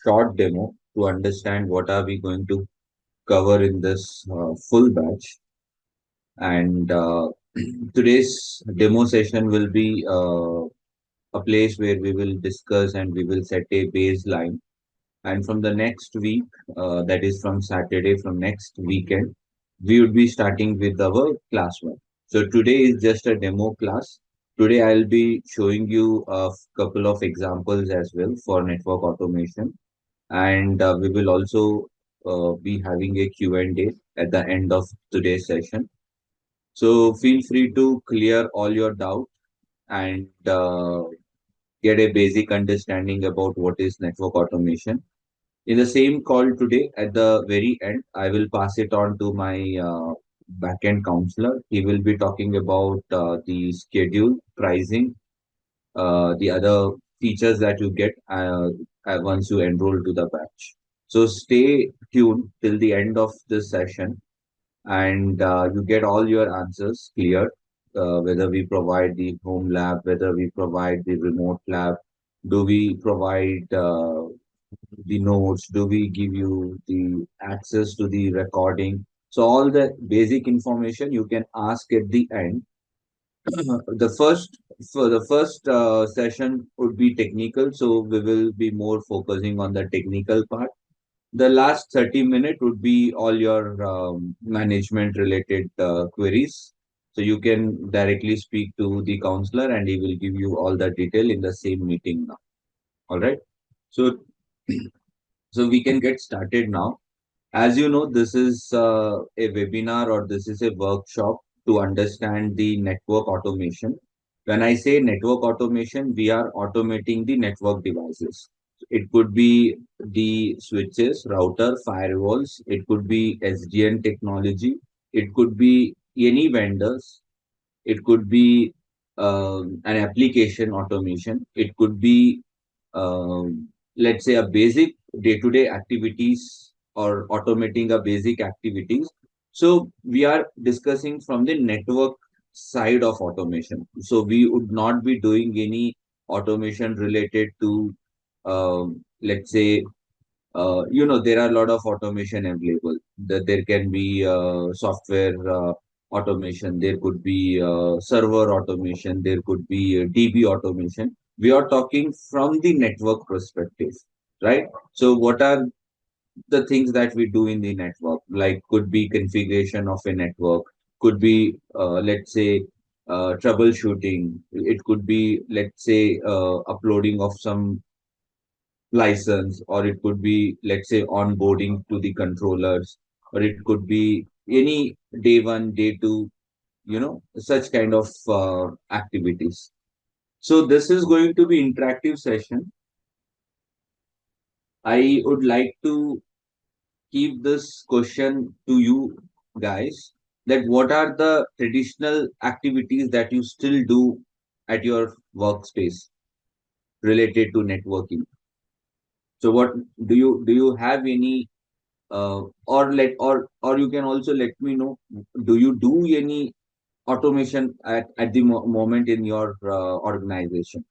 short demo to understand what are we going to cover in this full batch. And today's demo session will be a place where we will discuss and we will set a baseline. And from the next week, that is from Saturday, from next weekend, we would be starting with our class one. So today is just a demo class. Today I'll be showing you a couple of examples as well for network automation. And we will also be having a Q&A at the end of today's session. So feel free to clear all your doubt and get a basic understanding about what is network automation. In the same call today, at the very end, I will pass it on to my backend counselor. He will be talking about the schedule, pricing, the other features that you get once you enroll to the batch. So stay tuned till the end of this session and you get all your answers cleared, whether we provide the home lab, whether we provide the remote lab, do we provide the notes, do we give you the access to the recording. So all the basic information you can ask at the end. The first for the first session would be technical, so we will be more focusing on the technical part. The last 30 minutes would be all your management related queries. So you can directly speak to the counselor and he will give you all the detail in the same meeting now. All right. So, so we can get started now. As you know, this is a webinar or this is a workshop to understand the network automation. When I say network automation, we are automating the network devices. It could be the switches, router, firewalls. It could be SDN technology. It could be any vendors. It could be an application automation. It could be, let's say, a basic day-to-day activities or automating a basic activities. So we are discussing from the network side of automation. So we would not be doing any automation related to, let's say, there are a lot of automation available. That there can be software automation, there could be server automation, there could be DB automation. We are talking from the network perspective, right? So what are the things that we do in the network? Like could be configuration of a network, could be let's say troubleshooting. It could be let's say uploading of some license, or it could be let's say onboarding to the controllers, or it could be any day one, day two, such kind of activities. So this is going to be interactive session. I would like to keep this question to you guys, that what are the traditional activities that you still do at your workspace related to networking. So what do you have any or you can also let me know, do you do any automation at the moment in your organization,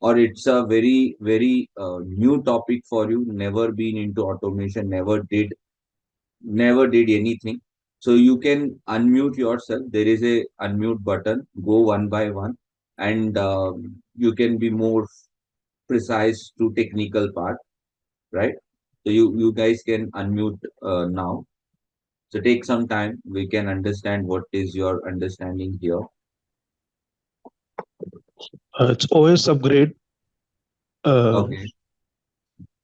or it's a very new topic for you, never been into automation, never did anything. So you can unmute yourself. There is a unmute button. Go one by one, and you can be more precise to technical part, right? So you guys can unmute now. So take some time. We can understand what is your understanding here. It's OS upgrade, uh, Okay.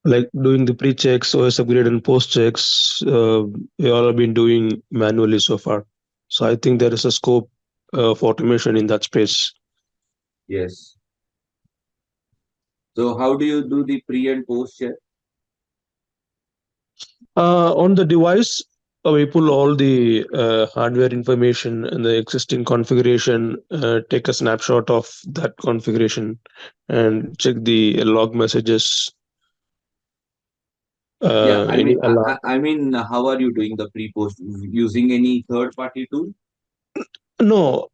like doing the pre-checks, OS upgrade and post-checks. We all have been doing manually so far. So I think there is a scope of automation in that space. Yes. So how do you do the pre and post check? On the device, we pull all the hardware information and the existing configuration, take a snapshot of that configuration, and check the log messages. Yeah, I Any mean, alarm? I mean, how are you doing the pre post using any third party tool? No,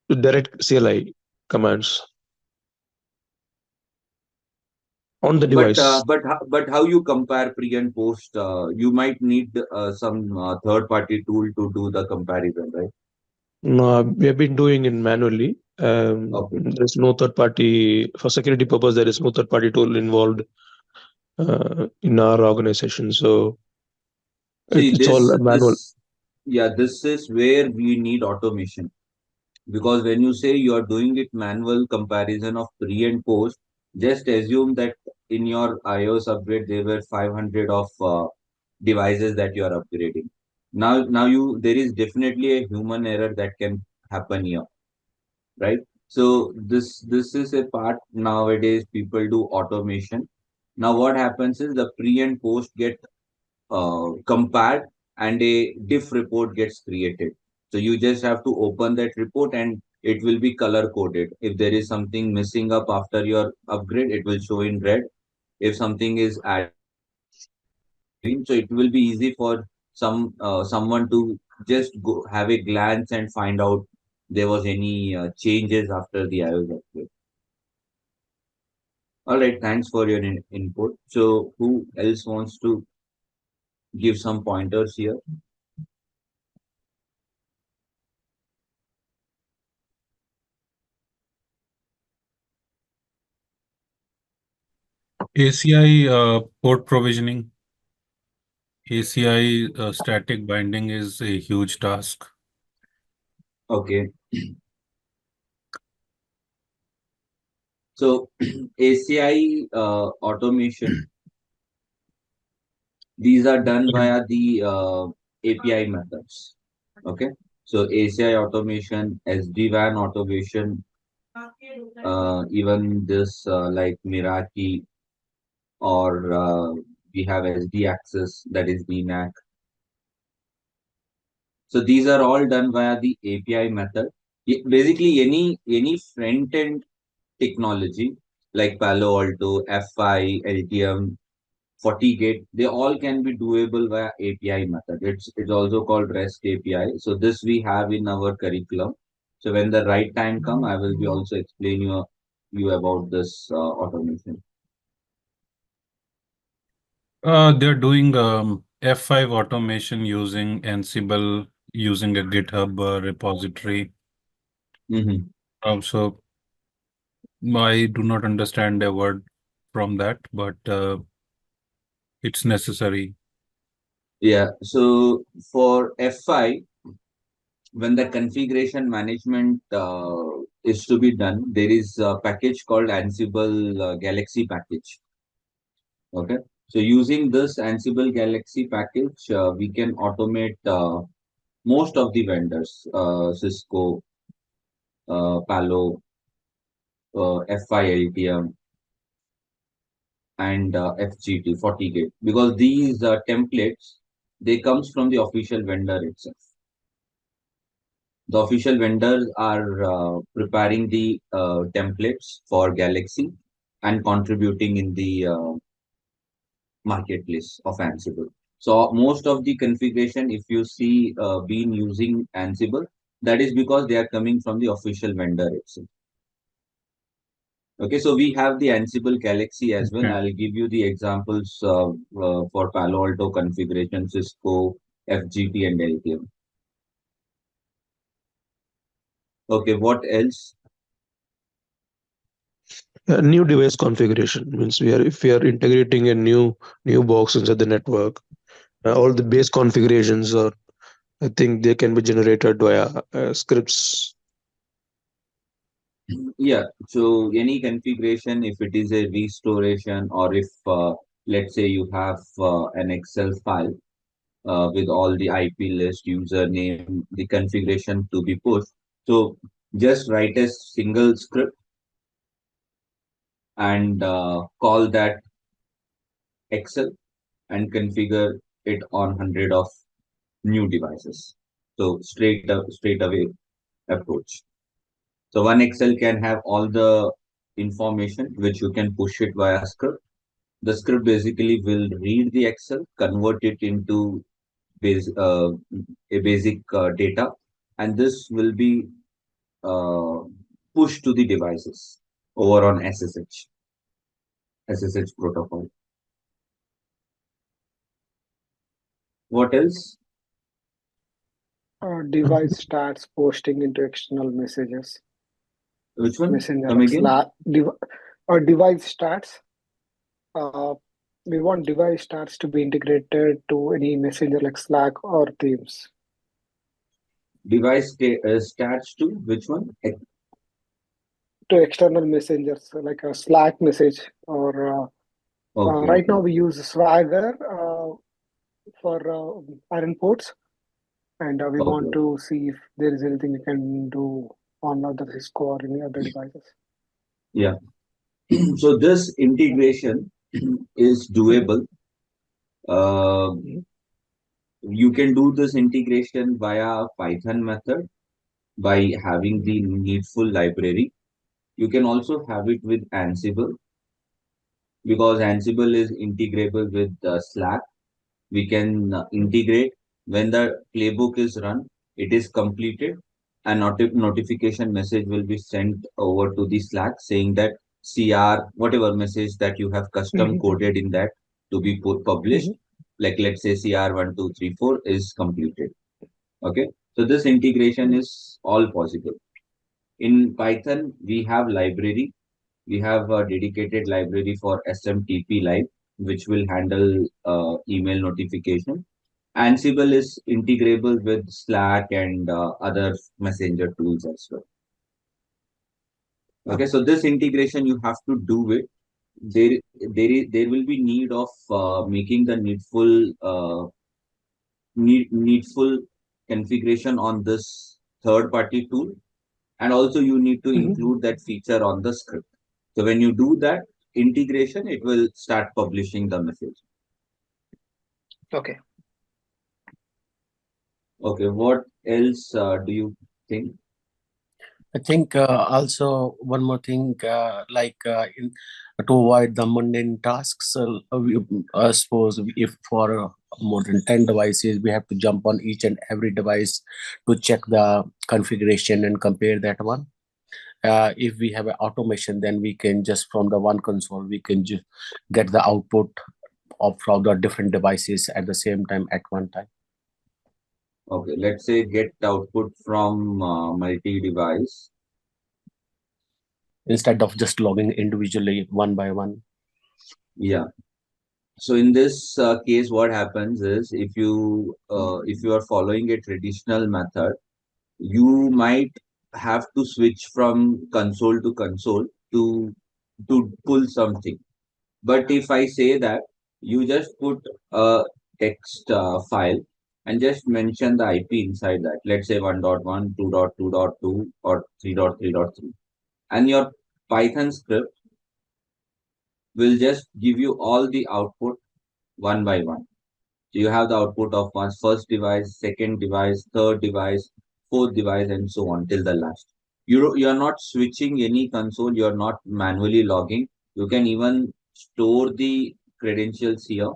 direct CLI commands. on the device. But how you compare pre and post? You might need some third party tool to do the comparison, right? No, we have been doing it manually. Okay. There's no third party for security purpose. There is no third party tool involved in our organization, so See, it's all manual. this is where we need automation. Because when you say you are doing it manual comparison of pre and post, just assume that in your iOS upgrade there were 500 of devices that you are upgrading. Now there is definitely a human error that can happen here, right? So this is a part nowadays people do automation. Now what happens is the pre and post get compared and a diff report gets created. So you just have to open that report and it will be color coded. If there is something missing up after your upgrade, it will show in red. If something is added, it will show in green. So it will be easy for someone to just go have a glance and find out there was any changes after the iOS upgrade. All right, thanks for your input. So who else wants to give some pointers here? ACI port provisioning, ACI static binding is a huge task. Okay. So ACI automation, these are done via the API methods. Okay. So ACI automation, SD-WAN automation, even this like Meraki or we have SD access that is DNAC. So these are all done via the API method. Basically, any front end technology like Palo Alto, F5, LTM, FortiGate, they all can be doable via API method. It's also called REST API. So this we have in our curriculum. So when the right time come, I will be also explain you about this automation. They're doing F5 automation using Ansible, using a GitHub repository. Hmm. So I do not understand a word from that, but it's necessary. Yeah. So for F5, when the configuration management is to be done, there is a package called Ansible Galaxy package. Okay. So using this Ansible Galaxy package, we can automate most of the vendors, Cisco, Palo, FILTM, and FGT, FortiGate, because these templates, they comes from the official vendor itself. The official vendors are preparing the templates for Galaxy and contributing in the marketplace of Ansible. So most of the configuration, if you see been using Ansible, that is because they are coming from the official vendor itself. Okay, so we have the Ansible Galaxy as well. Okay. I'll give you the examples for Palo Alto configuration, Cisco, FGT, and LTM. Okay, what else? New device configuration means we are if we are integrating a new box inside the network, all the base configurations are I think they can be generated via scripts. Yeah, so any configuration, if it is a restoration or if, let's say, you have an Excel file with all the IP list, username, the configuration to be pushed. So just write a single script and call that Excel and configure it on 100 of new devices. So straight away approach. So one Excel can have all the information which you can push it via script. The script basically will read the Excel, convert it into base, a basic data, and this will be uh, pushed to the devices over on SSH. SSH protocol. What else? Device starts posting into external messages, Which one? messenger Come like again? Slack. Device starts. Uh, we want device starts to be integrated to any messenger like Slack or Teams. Device stats to which one? To external messengers like a Slack message or Okay, right okay, now we use Swagger for iron ports, and we want okay. to see if there is anything we can do on other Cisco or any other devices. Yeah. So this integration is Mhm, doable. Uh, mhm, you can do this integration via Python method by having mhm, the needful library. You can also have it with Ansible because Ansible is integrable with Slack. We can integrate when the playbook is run, it is completed, a notification message will be sent over to the Slack saying that CR, whatever message that you have custom mhm, coded in that to be published, mhm, like let's say CR1234 is completed. Okay, so this integration mhm. is all possible. In Python, we have library. We have a dedicated library for SMTP Live, which will handle email notification. Ansible is integrable with Slack and other messenger tools as well. Okay, so this integration you have to do it. There will be need of making the needful configuration on this third party tool, and also you need to Mhm. include that feature on the script. So when you do that integration, it will start publishing the message. Okay. Okay, what else do you think? I think also one more thing, to avoid the mundane tasks, suppose if for more than 10 devices, we have to jump on each and every device to check the configuration and compare that one. If we have an automation, then we can just from the one console, we can just get the output of from the different devices at the same time at one time. Okay, let's say get output from multi-device. Instead of just logging individually one by one. Yeah. So in this case, what happens is if you are following a traditional method, you might have to switch from console to console to pull something. But if I say that you just put a text file and just mention the IP inside that, let's say 1.1, 2.2.2, or 3.3.3, and your Python script will just give you all the output one by one. So you have the output of one's first device, second device, third device, fourth device, and so on till the last. You are not switching any console. You are not manually logging. You can even store the credentials here,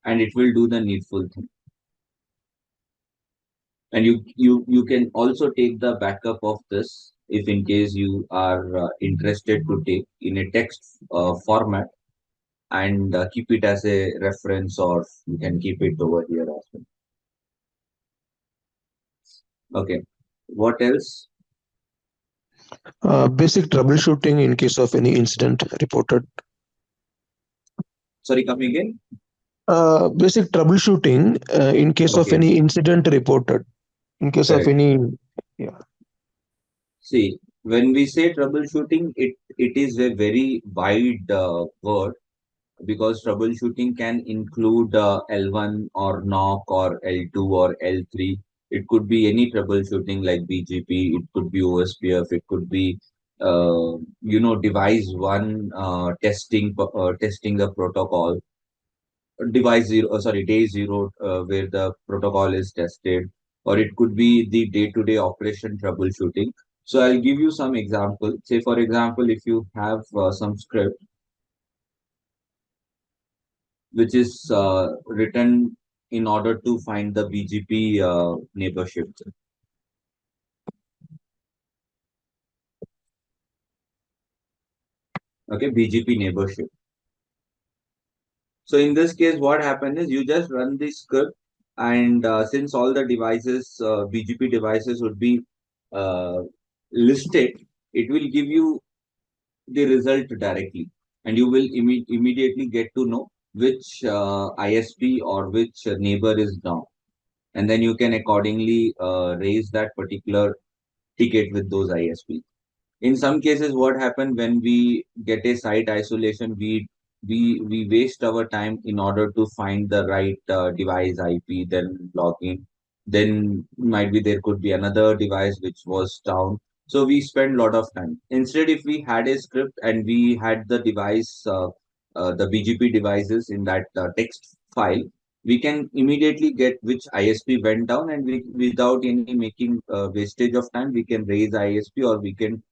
and it will do the needful thing. And you can also take the backup of this if in case you are interested to take in a text format, and keep it as a reference, or you can keep it over here as well. Okay, what else? Basic troubleshooting in case of any incident reported. Sorry, come again. Basic troubleshooting in case of Okay, any incident reported. In case of correct. any, yeah. See, when we say troubleshooting, it is a very wide word, because troubleshooting can include L1 or knock or L2 or L3. It could be any troubleshooting like BGP, it could be OSPF, it could be device one testing the protocol, device zero, sorry, day zero, where the protocol is tested, or it could be the day-to-day operation troubleshooting. So I'll give you some example. Say, for example, if you have some script which is written in order to find the BGP neighborship. Okay, BGP neighborship. So in this case, what happened is you just run the script, and since all the devices, BGP devices would be uh, listed, it will give you the result directly, and you will immediately get to know which ISP or which neighbor is down, and then you can accordingly raise that particular ticket with those ISP. In some cases, what happens when we get a site isolation, we waste our time in order to find the right device IP, then log in. Then might be there could be another device which was down. So we spend a lot of time. Instead, if we had a script and we had the device, the BGP devices in that text file, we can immediately get which ISP went down, and without any making wastage of time, we can raise ISP, or we can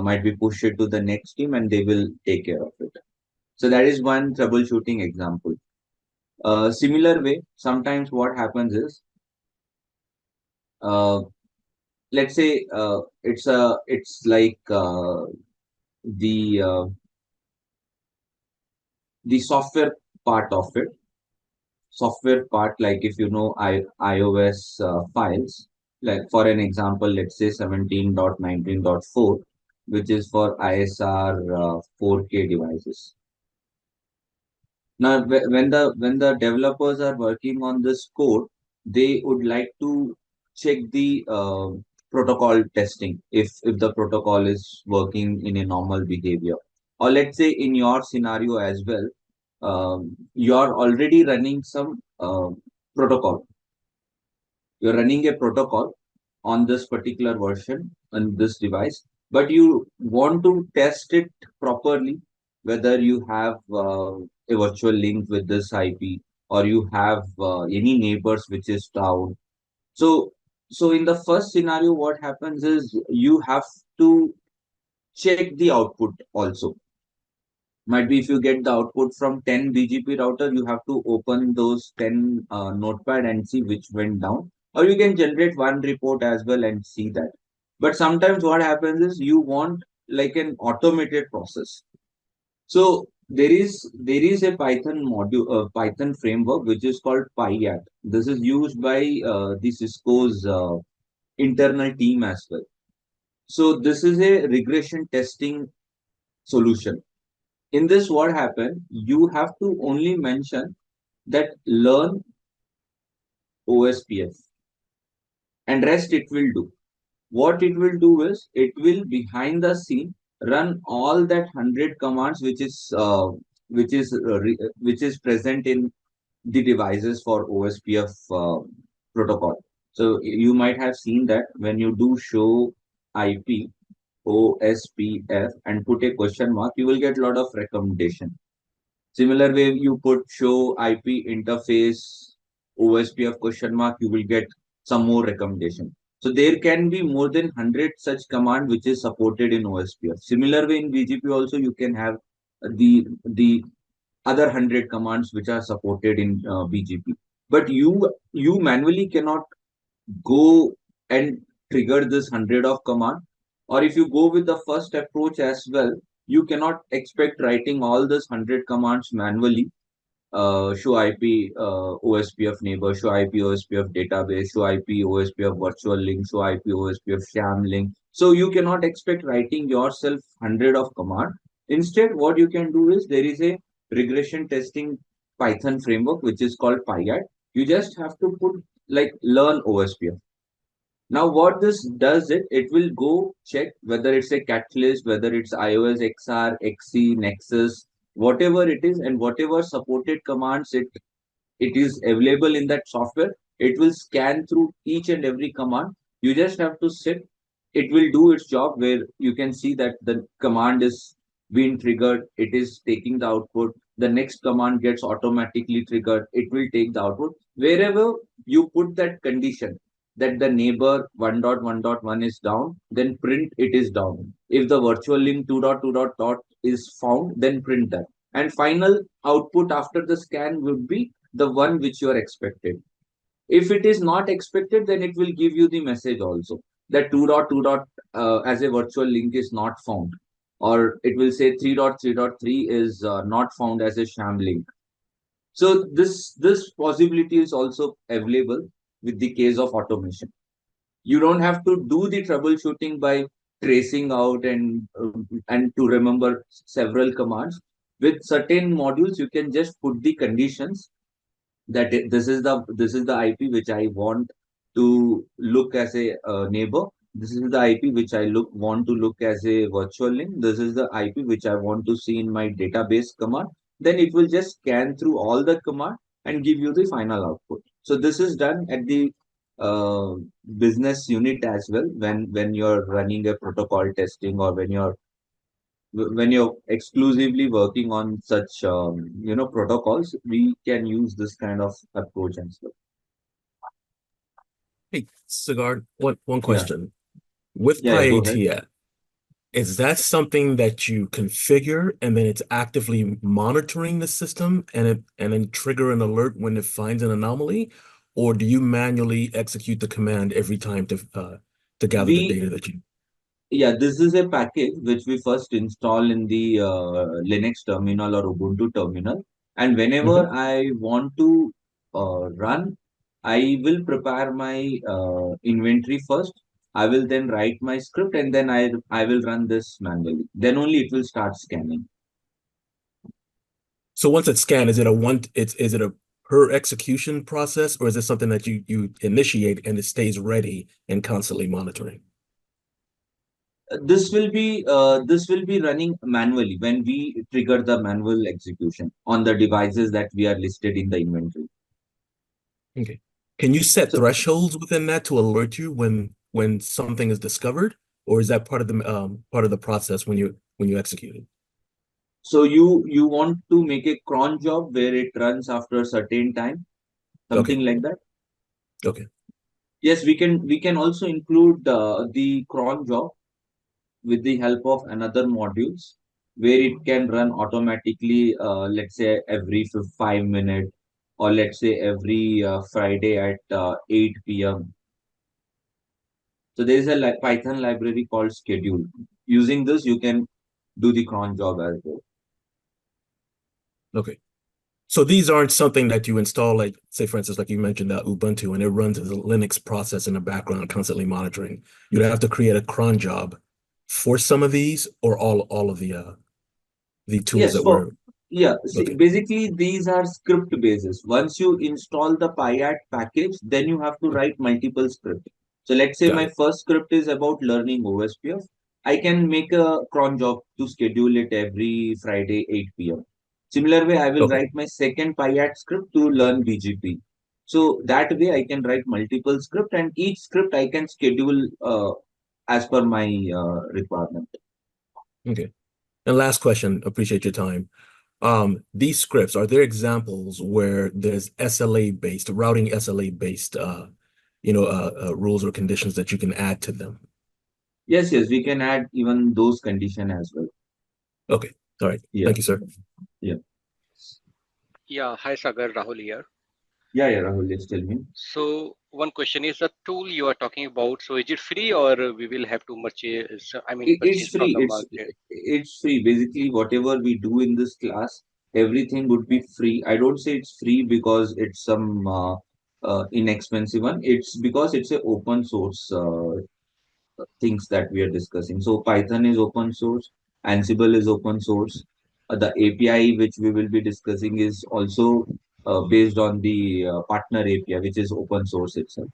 might be push it to the next team and they will take care of it. So that is one troubleshooting example. Similar way, sometimes what happens is, uh, let's say it's like the uh, the software part of it. Software part, like if you know iOS files, like for an example, let's say 17.19.4, which is for ISR 4K devices. Now, when the developers are working on this code, they would like to check the protocol testing, if the protocol is working in a normal behavior. Or let's say in your scenario as well, you're already running some protocol. You're running a protocol on this particular version on this device, but you want to test it properly, whether you have a virtual link with this IP, or you have any neighbors which is down. So, so in the first scenario, what happens is you have to check the output also. Might be if you get the output from 10 BGP router, you have to open those 10 notepad and see which went down. Or you can generate one report as well and see that. But sometimes what happens is you want like an automated process. So there is a Python module, Python framework which is called PyATS. This is used by the Cisco's internal team as well. So this is a regression testing solution. In this, what happened, you have to only mention that learn OSPF, and rest it will do. What it will do is it will behind the scene run all that 100 commands which is present in the devices for OSPF protocol. So you might have seen that when you do show IP OSPF and put a question mark, you will get a lot of recommendation. Similar way, you put show IP interface OSPF question mark, you will get some more recommendation. So there can be more than 100 such command which is supported in OSPF. Similar way in BGP also you can have the other 100 commands which are supported in BGP. But you manually cannot go and trigger this 100 of command. Or if you go with the first approach as well, you cannot expect writing all those 100 commands manually. Show IP OSPF neighbor, show IP OSPF database, show IP OSPF virtual link, show IP OSPF sham link. So you cannot expect writing yourself 100 of command. Instead, what you can do is there is a regression testing Python framework which is called PyATS. You just have to put like learn OSPF. Now, what this does it will go check whether it's a catalyst, whether it's iOS XR, XC, Nexus, whatever it is, and whatever supported commands it is available in that software. It will scan through each and every command. You just have to sit. It will do its job where you can see that the command is being triggered. It is taking the output. The next command gets automatically triggered. It will take the output. Wherever you put that condition that the neighbor 1.1.1 is down, then print it is down. If the virtual link 2.2.dot is found, then print that. And final output after the scan would be the one which you are expected. If it is not expected, then it will give you the message also that 2.2. As a virtual link is not found, or it will say 3.3.3 is not found as a sham link. So this possibility is also available with the case of automation. You don't have to do the troubleshooting by tracing out and to remember several commands. With certain modules, you can just put the conditions that this is the IP which I want to look as a neighbor. This is the IP which I want to look as a virtual link. This is the IP which I want to see in my database command. Then it will just scan through all the command and give you the final output. So this is done at the uh, business unit as well when you're running a protocol testing or when you're exclusively working on such protocols, we can use this kind of approach as well. Hey, Sigurd, one Yeah. question. With Yeah, go ahead. PyATS, is that something that you configure and then it's actively monitoring the system and then trigger an alert when it finds an anomaly? Or do you manually execute the command every time to gather the We data that you? Yeah, this is a package which we first install in the Linux terminal or Ubuntu terminal. And whenever I want to run, I will prepare my inventory first. I will then write my script and then I will run this manually. Then only it will start scanning. So once it's scanned, is it a per execution process, or is it something that you initiate and it stays ready and constantly monitoring? This will be running manually when we trigger the manual execution on the devices that we are listed in the inventory. Okay. Can you set So thresholds within that to alert you when something is discovered, or is that part of the process when you execute it? So you want to make a cron job where it runs after a certain time, Okay. something like that. Okay. Yes, we can also include the cron job with the help of another modules where it can run automatically. Let's say every 5 minutes, or let's say every Friday at 8 p.m. So there is a Python library called schedule. Using this, you can do the cron job as well. Okay. So these aren't something that you install, like, say, for instance, like you mentioned, Ubuntu, and it runs as a Linux process in the background, constantly monitoring. You'd have to create a cron job for some of these, or all of the tools Yes, that were. see, Okay. basically these are script bases. Once you install the PyAT package, then you have to write multiple scripts. So let's say Got my it. first script is about learning OSPF. I can make a cron job to schedule it every Friday 8 p.m. Similar way, I will Okay. write my second PyAT script to learn BGP. So that way I can write multiple script, and each script I can schedule as per my requirement. Okay. And last question, appreciate your time. These scripts, are there examples where there's SLA-based, routing SLA-based, rules or conditions that you can add to them? Yes, we can add even those condition as well. Okay. All right. Yeah. Thank you, sir. Yeah. Yeah, hi Sagar, Rahul here. Yeah, Rahul, just tell me. So one question is the tool you are talking about. So is it free or we will have to purchase? I mean, It's purchase from free. the market. It's free. Basically, whatever we do in this class, everything would be free. I don't say it's free because it's some inexpensive one. It's because it's a open source things that we are discussing. So Python is open source, Ansible is open source. The API which we will be discussing is also based on the partner API, which is open source itself.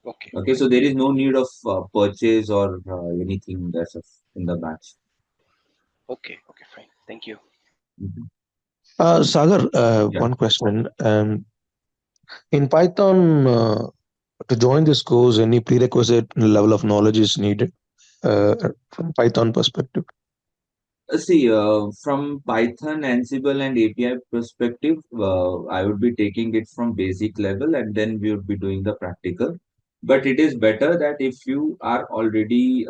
Okay, Okay, so there is no need of purchase or anything that's in the batch. okay, fine. Thank you. Mhm. Sagar, Yeah. one question. In Python, to join this course, any prerequisite level of knowledge is needed from Python perspective? See, from Python, Ansible, and API perspective, I would be taking it from basic level and then we would be doing the practical. But it is better that if you are already,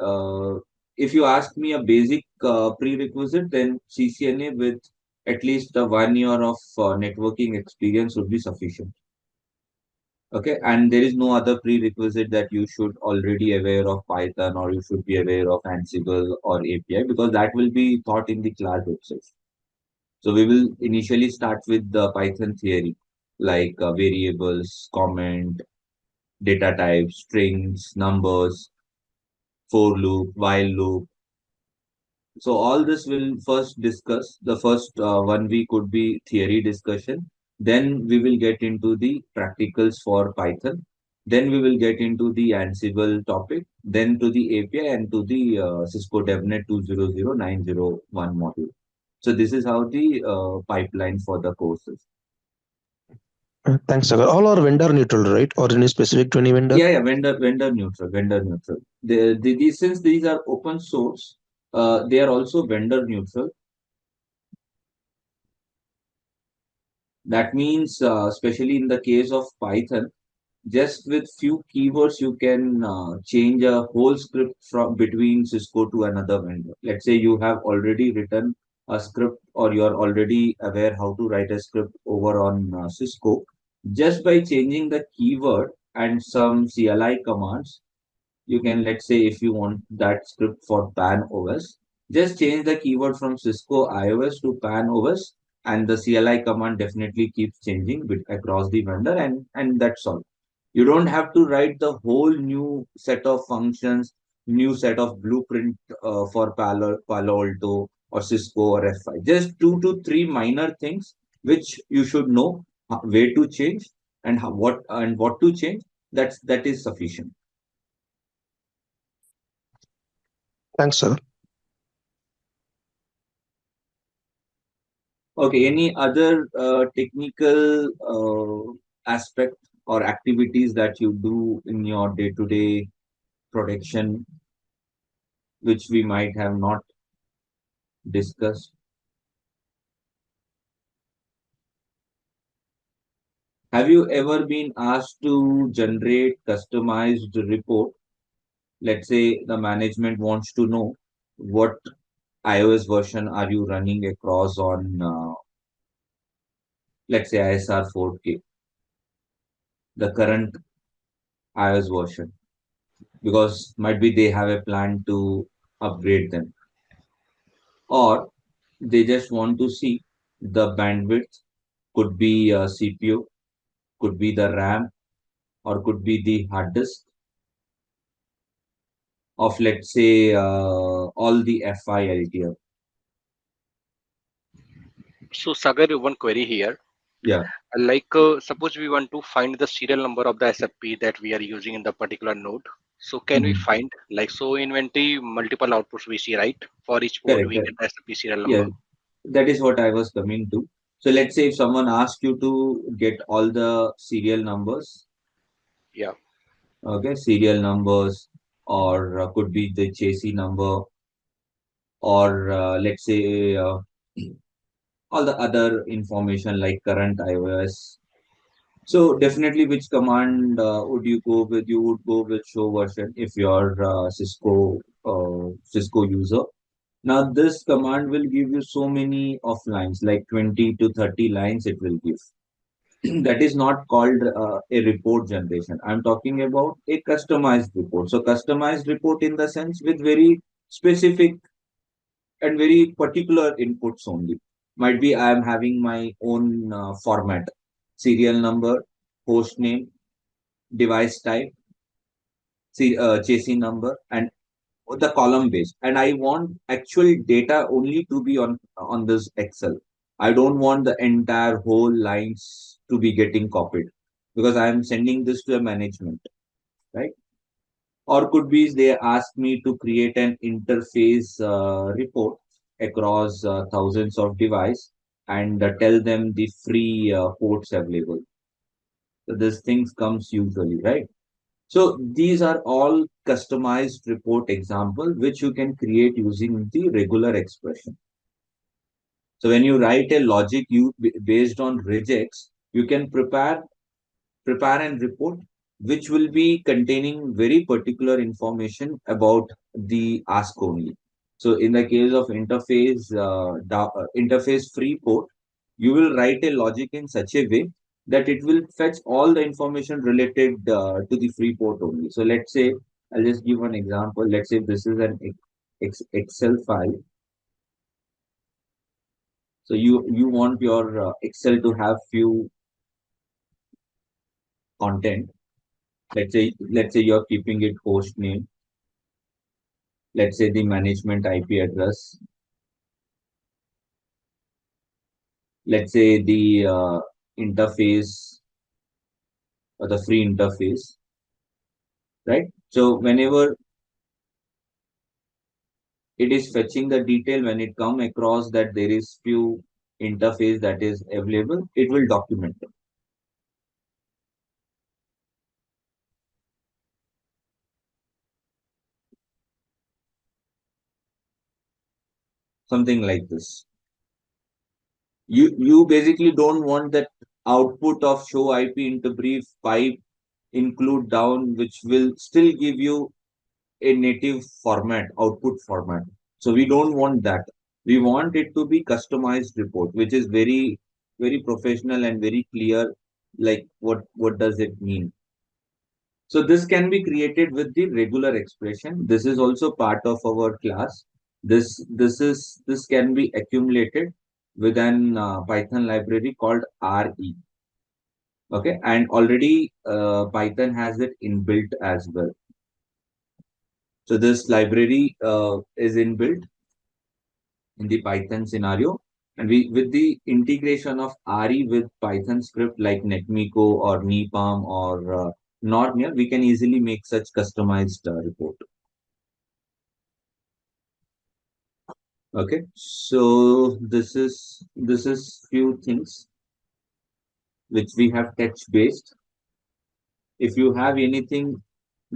if you ask me a basic prerequisite, then CCNA with at least a 1 year of networking experience would be sufficient. Okay, and there is no other prerequisite that you should already aware of Python or you should be aware of Ansible or API because that will be taught in the class itself. So we will initially start with the Python theory, like variables, comment, data types, strings, numbers, for loop, while loop. So all this will first discuss. The first 1 week could be theory discussion. Then we will get into the practicals for Python. Then we will get into the Ansible topic. Then to the API and to the Cisco Devnet 200901 module. So this is how the pipeline for the courses. Thanks, Sagar. All are vendor neutral, right? Or any specific to any vendor? Yeah, vendor neutral, vendor neutral. These, since these are open source, they are also vendor neutral. That means, especially in the case of Python, just with few keywords, you can change a whole script from between Cisco to another vendor. Let's say you have already written a script or you're already aware how to write a script over on Cisco. Just by changing the keyword and some CLI commands, you can, let's say, if you want that script for pan OS, just change the keyword from Cisco iOS to pan OS, and the CLI command definitely keeps changing across the vendor, and that's all. You don't have to write the whole new set of functions, new set of blueprint for Palo Alto or Cisco or F5. Just 2 to 3 minor things which you should know where to change and what to change. That is sufficient. Thanks, Sagar. Okay, any other technical aspect or activities that you do in your day-to-day production, which we might have not discussed? Have you ever been asked to generate customized report? Let's say the management wants to know what iOS version are you running across on, let's say ISR 4K, the current iOS version, because might be they have a plan to upgrade them, or they just want to see the bandwidth, could be CPU, could be the RAM, or could be the hard disk of, let's say, all the FI LTM. So Sagar, one query here. Yeah, Like suppose we want to find the serial number of the SFP that we are using in the particular node. So can we mhm. find, like, so inventory multiple outputs we see, right? For each port Correct, we get correct. the SFP serial Yeah, number. that is what I was coming to. So let's say if someone asks you to get all the serial numbers, Yeah. okay, serial numbers, or could be the chassis number, or let's say all the other information like current iOS. So definitely, which command would you go with? You would go with show version if you're Cisco user. Now this command will give you so many of lines, like 20 to 30 lines it will give. That is not called a report generation. I'm talking about a customized report. So customized report in the sense with very specific and very particular inputs only. Might be I am having my own format, serial number, host name, device type, chassis number, and the column base. And I want actual data only to be on this Excel. I don't want the entire whole lines to be getting copied, because I am sending this to a management, right? Or could be they ask me to create an interface report across thousands of device, and tell them the free ports available. So these things comes usually, right? So these are all customized report example which you can create using the regular expression. So when you write a logic based on regex, you can prepare and report which will be containing very particular information about the ask only. So in the case of interface free port, you will write a logic in such a way that it will fetch all the information related to the free port only. So let's say, I'll just give one example. Let's say this is an Excel file. So you want your Excel to have few content. Let's say you're keeping it host name. Let's say the management IP address. Let's say the interface or the free interface, right? So whenever it is fetching the detail, when it come across that there is few interface that is available, it will document it. Something like this. You basically don't want that output of show IP into brief pipe include down, which will still give you a native format, output format. So we don't want that. We want it to be customized report, which is very, very professional and very clear. Like what does it mean? So this can be created with the regular expression. This is also part of our class. This can be accumulated with an Python library called RE. Okay, and already Python has it inbuilt as well. So this library is inbuilt in the Python scenario, and we with the integration of RE with Python script like NetMiko or NEPAM or Nornia, we can easily make such customized report. Okay, so this is few things which we have touch based. If you have anything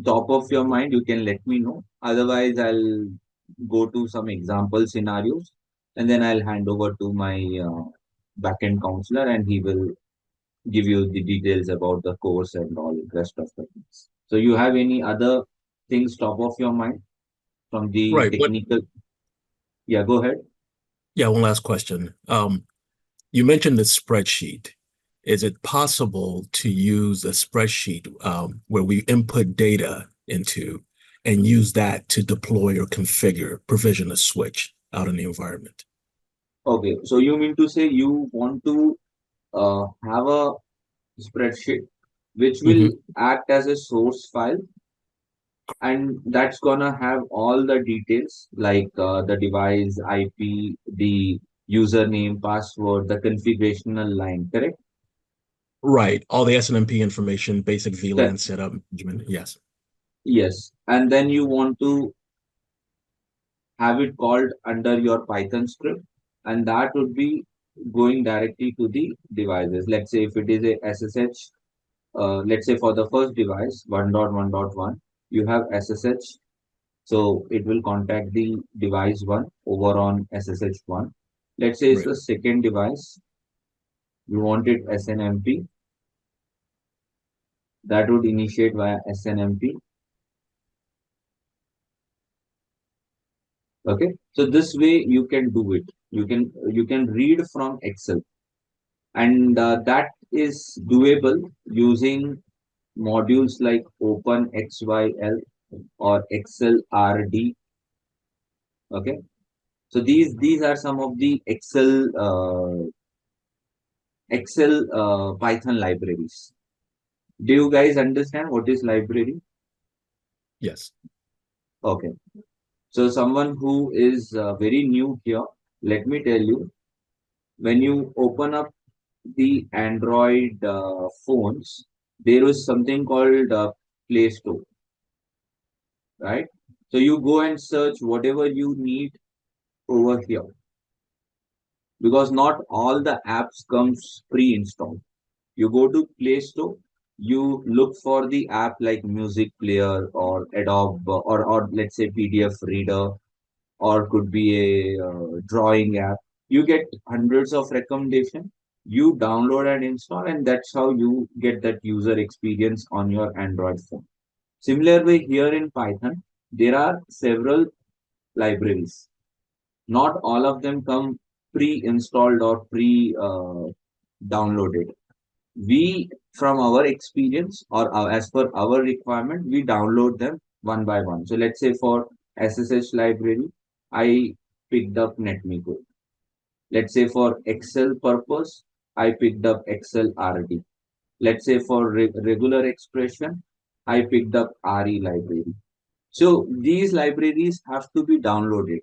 top of your mind, you can let me know. Otherwise, I'll go to some example scenarios and then I'll hand over to my backend counselor and he will give you the details about the course and all rest of the things. So you have any other things top of your mind from the Right. technical? Yeah, go ahead. Yeah, one last question. You mentioned the spreadsheet. Is it possible to use a spreadsheet where we input data into and use that to deploy or configure, provision a switch out in the environment? Okay, so you mean to say you want to have a spreadsheet which will act as a source file and that's gonna have all the details like the device IP, the username, password, the configurational line, correct? Right. All the SNMP information, basic That, VLAN setup, yes. yes, and then you want to have it called under your Python script, and that would be going directly to the devices. Let's say if it is a SSH, let's say for the first device 1.1.1, you have SSH. So it will contact the device 1 over on SSH1. Let's say it's Right. the second device. You want it SNMP. That would initiate via SNMP. Okay. So this way you can do it. You can read from Excel, and that is doable using modules like OpenXYL or Excel RD. Okay. So these are some of the Excel Python libraries. Do you guys understand what is library? Yes. Okay. So someone who is very new here, let me tell you, when you open up the Android phones, there is something called Play Store, right? So you go and search whatever you need over here because not all the apps comes pre-installed. You go to Play Store, you look for the app like Music Player or Adobe or let's say PDF Reader or could be a drawing app. You get hundreds of recommendation. You download and install, and that's how you get that user experience on your Android phone. Similarly, here in Python, there are several libraries. Not all of them come pre-installed or pre-downloaded. We, from our experience or as per our requirement, we download them one by one. So let's say for SSH library, I picked up NetMiko. Let's say for Excel purpose, I picked up Excel RD. Let's say for regular expression, I picked up RE library. So these libraries have to be downloaded.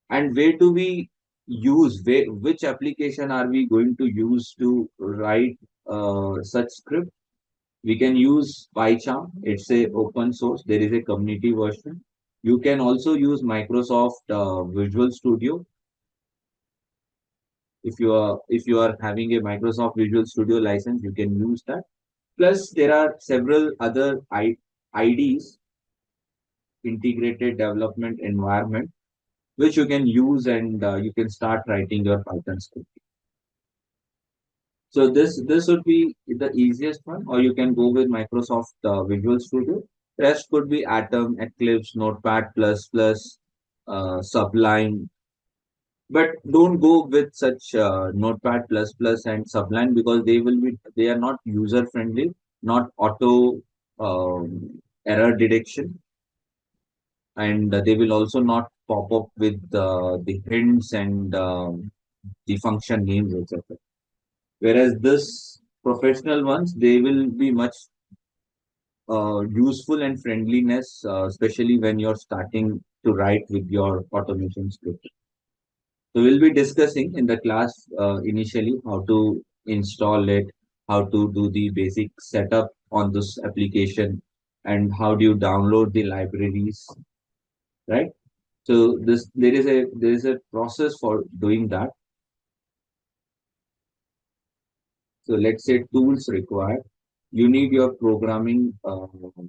And where do we use, which application are we going to use to write such script? We can use PyCharm. It's a open source. There is a community version. You can also use Microsoft Visual Studio. If you are having a Microsoft Visual Studio license, you can use that. Plus, there are several other IDs, integrated development environment, which you can use, and you can start writing your Python script. So this would be the easiest one, or you can go with Microsoft Visual Studio. Rest could be Atom, Eclipse, Notepad++, Sublime. But don't go with such Notepad++ and Sublime, because they are not user friendly, not auto error detection, and they will also not pop up with the hints and the function names, etc. Whereas this professional ones, they will be much useful and friendliness, especially when you're starting to write with your automation script. So we'll be discussing in the class initially how to install it, how to do the basic setup on this application, and how do you download the libraries, right? So there is a process for doing that. So let's say tools required. You need your programming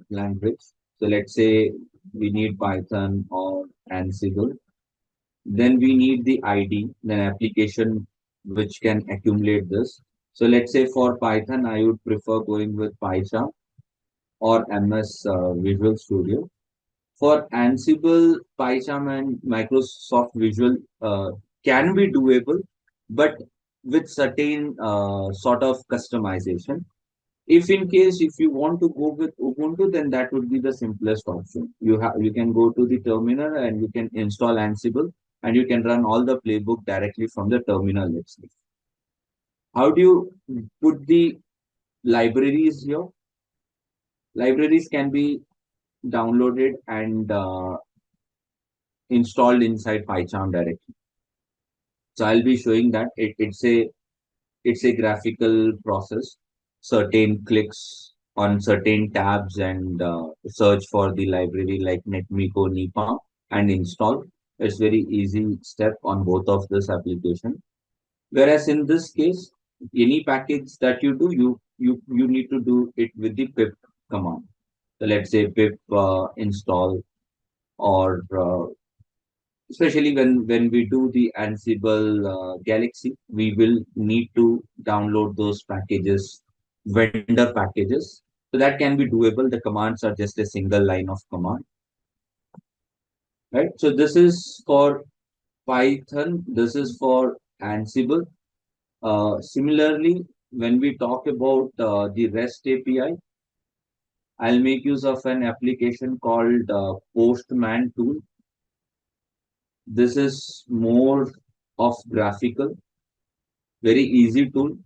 language. So let's say we need Python or Ansible. Then we need the ID, the application which can accumulate this. So let's say for Python, I would prefer going with PyCharm or MS Visual Studio. For Ansible, PyCharm and Microsoft Visual can be doable, but with certain sort of customization. If you want to go with Ubuntu, then that would be the simplest option. You can go to the terminal and you can install Ansible, and you can run all the playbook directly from the terminal itself. How do you put the libraries here? Libraries can be downloaded and installed inside PyCharm directly. So I'll be showing that it's a graphical process. Certain clicks on certain tabs and search for the library like netmiko nipa and install. It's very easy step on both of this application. Whereas in this case, any package that you do, you need to do it with the pip command. So let's say pip install, or especially when we do the Ansible Galaxy, we will need to download those packages, vendor packages. So that can be doable. The commands are just a single line of command, right? So this is for Python. This is for Ansible. Similarly, when we talk about the REST API, I'll make use of an application called Postman tool. This is more of graphical, very easy tool.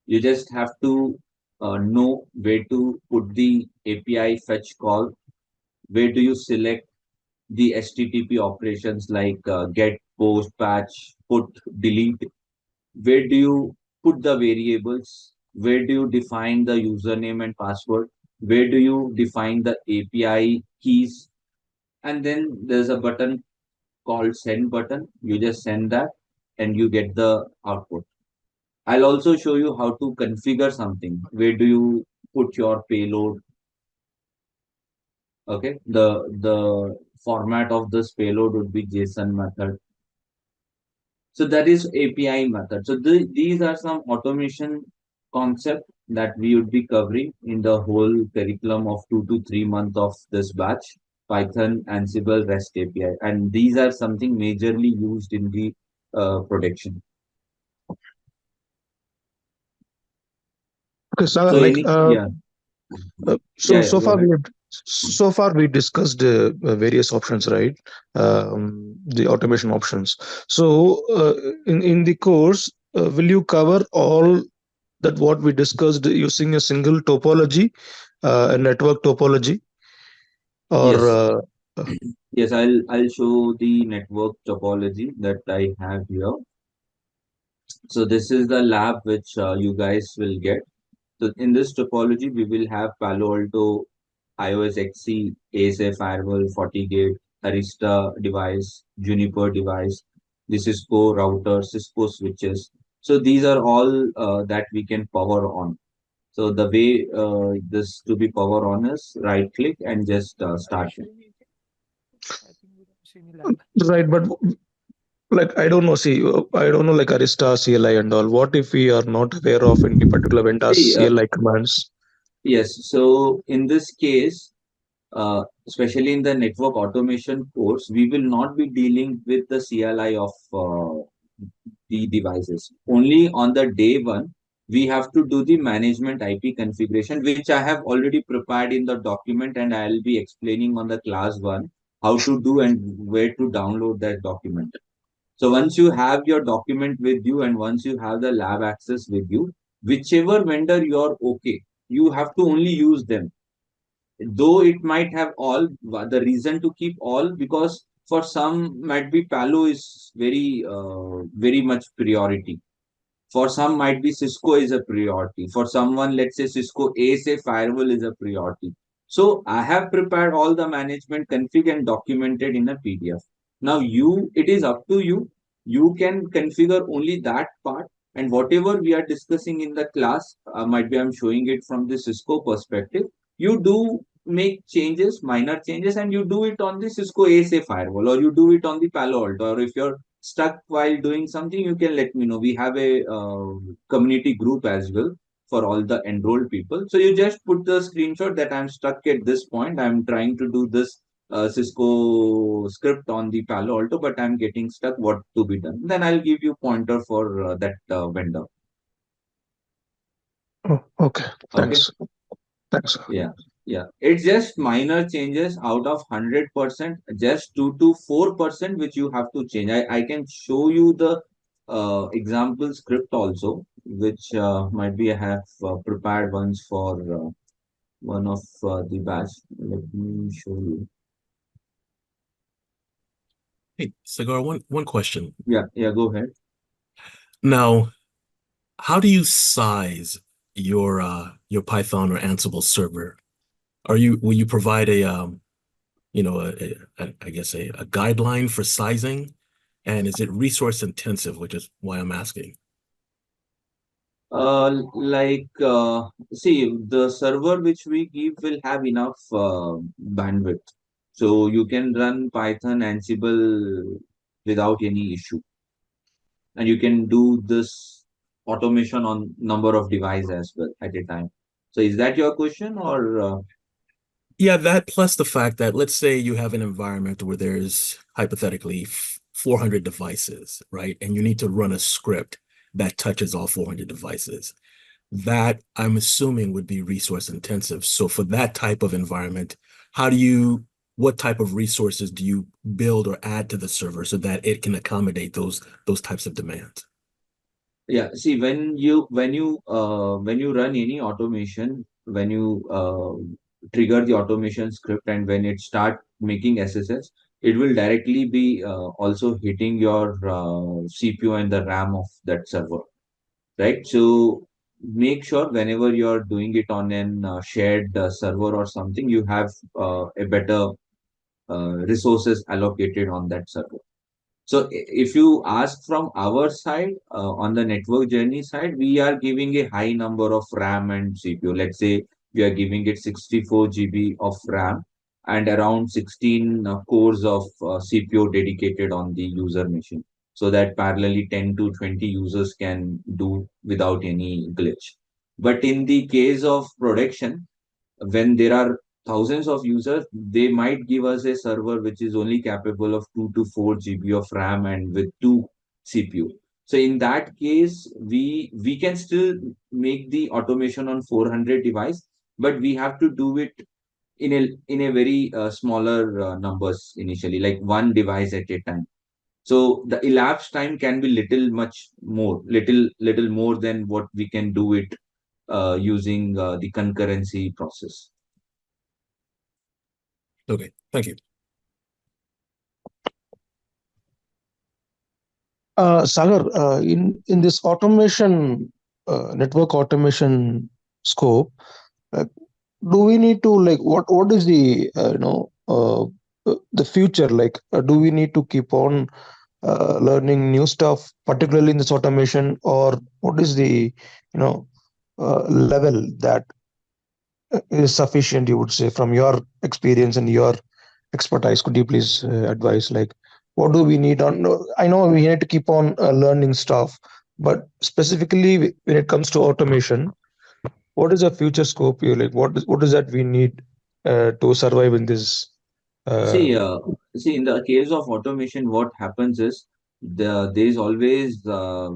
You just have to know where to put the API fetch call, where do you select the HTTP operations like get, post, patch, put, delete, where do you put the variables, where do you define the username and password, where do you define the API keys, and then there's a button called send button. You just send that and you get the output. I'll also show you how to configure something. Where do you put your payload? Okay, the format of this payload would be JSON method. So that is API method. So these are some automation concept that we would be covering in the whole curriculum of 2 to 3 months of this batch. Python, Ansible, REST API, and these are something majorly used in the production. Okay, Sagar, So any yeah. so Go ahead. so far we discussed various options, right? the automation options. So in the course, will you cover all that what we discussed using a single topology, a network topology, or Yes, yes, I'll show the network topology that I have here. So this is the lab which you guys will get. So in this topology, we will have Palo Alto, iOS XE, ASA firewall, FortiGate, Arista device, Juniper device, the Cisco router, Cisco switches. So these are all that we can power on. So the way this to be power on is right click and just start it. right? But like I don't know. See, I don't know like Arista, CLI, and all. What if we are not aware of any particular vendor's See, CLI commands? yes. So in this case, especially in the network automation course, we will not be dealing with the CLI of the devices. Only on the day one, we have to do the management IP configuration, which I have already prepared in the document, and I'll be explaining on the class one how to do and where to download that document. So once you have your document with you and once you have the lab access with you, whichever vendor you're okay, you have to only use them, though it might have all. The reason to keep all, because for some might be Palo is very much priority, for some might be Cisco is a priority, for someone let's say Cisco ASA firewall is a priority. So I have prepared all the management config and documented in a PDF. Now you, it is up to you, you can configure only that part, and whatever we are discussing in the class, might be I'm showing it from the Cisco perspective, you do make changes, minor changes, and you do it on the Cisco ASA firewall, or you do it on the Palo Alto, or if you're stuck while doing something, you can let me know. We have a community group as well for all the enrolled people. So you just put the screenshot that I'm stuck at this point. I'm trying to do this Cisco script on the Palo Alto, but I'm getting stuck. What to be done? Then I'll give you pointer for that vendor. Oh, okay. Okay. Thanks. Thanks. Yeah. Yeah. It's just minor changes out of 100%, just 2 to 4%, which you have to change. I can show you the example script also, which might be I have prepared ones for one of the batch. Let me show you. Hey, Sagar, one question. Yeah. Yeah. Go ahead. Now, how do you size your Python or Ansible server? Will you provide I guess a guideline for sizing? And is it resource intensive, which is why I'm asking? See, the server which we give will have enough bandwidth. So you can run Python, Ansible without any issue. And you can do this automation on number of devices as well at a time. So is that your question or? Yeah, that plus the fact that let's say you have an environment where there's hypothetically 400 devices, right? And you need to run a script that touches all 400 devices. That I'm assuming would be resource intensive. So for that type of environment, what type of resources do you build or add to the server so that it can accommodate those types of demands? Yeah, see, when you run any automation, when you trigger the automation script and when it start making SSS, it will directly be also hitting your CPU and the RAM of that server, right? So make sure whenever you're doing it on an shared server or something, you have a better resources allocated on that server. So if you ask from our side, on the network journey side, we are giving a high number of RAM and CPU. Let's say we are giving it 64 GB of RAM and around 16 cores of CPU dedicated on the user machine, so that parallelly 10 to 20 users can do without any glitch. But in the case of production, when there are thousands of users, they might give us a server which is only capable of 2 to 4 GB of RAM and with two CPU. So in that case, we can still make the automation on 400 device, but we have to do it in a very smaller numbers initially, like one device at a time. So the elapsed time can be little more than what we can do it using the concurrency process. Okay, thank you. Sagar, in this automation, network automation scope, uh, do we need to like what is the the future like? Do we need to keep on learning new stuff, particularly in this automation, or what is the level that is sufficient? You would say from your experience and your expertise. Could you please advise like what do we need on? I know we need to keep on learning stuff, but specifically when it comes to automation, what is the future scope here? Like what is that we need to survive in this? Uh, See, in the case of automation, what happens is there is always uh,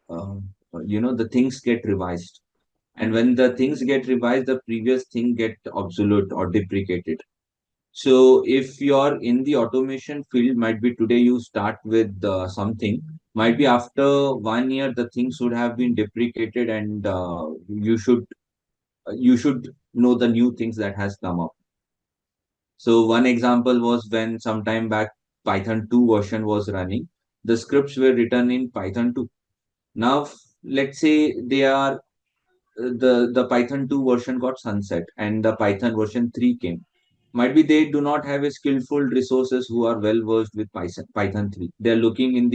the things get revised, and when the things get revised, the previous thing get obsolete or deprecated. So if you're in the automation field, might be today you start with something, might be after 1 year the things should have been deprecated, and you should know the new things that has come up. So one example was when sometime back Python 2 version was running, the scripts were written in Python 2. Now let's say they are the Python 2 version got sunset and the Python version 3 came. Might be they do not have a skillful resources who are well versed with Python 3. They are looking in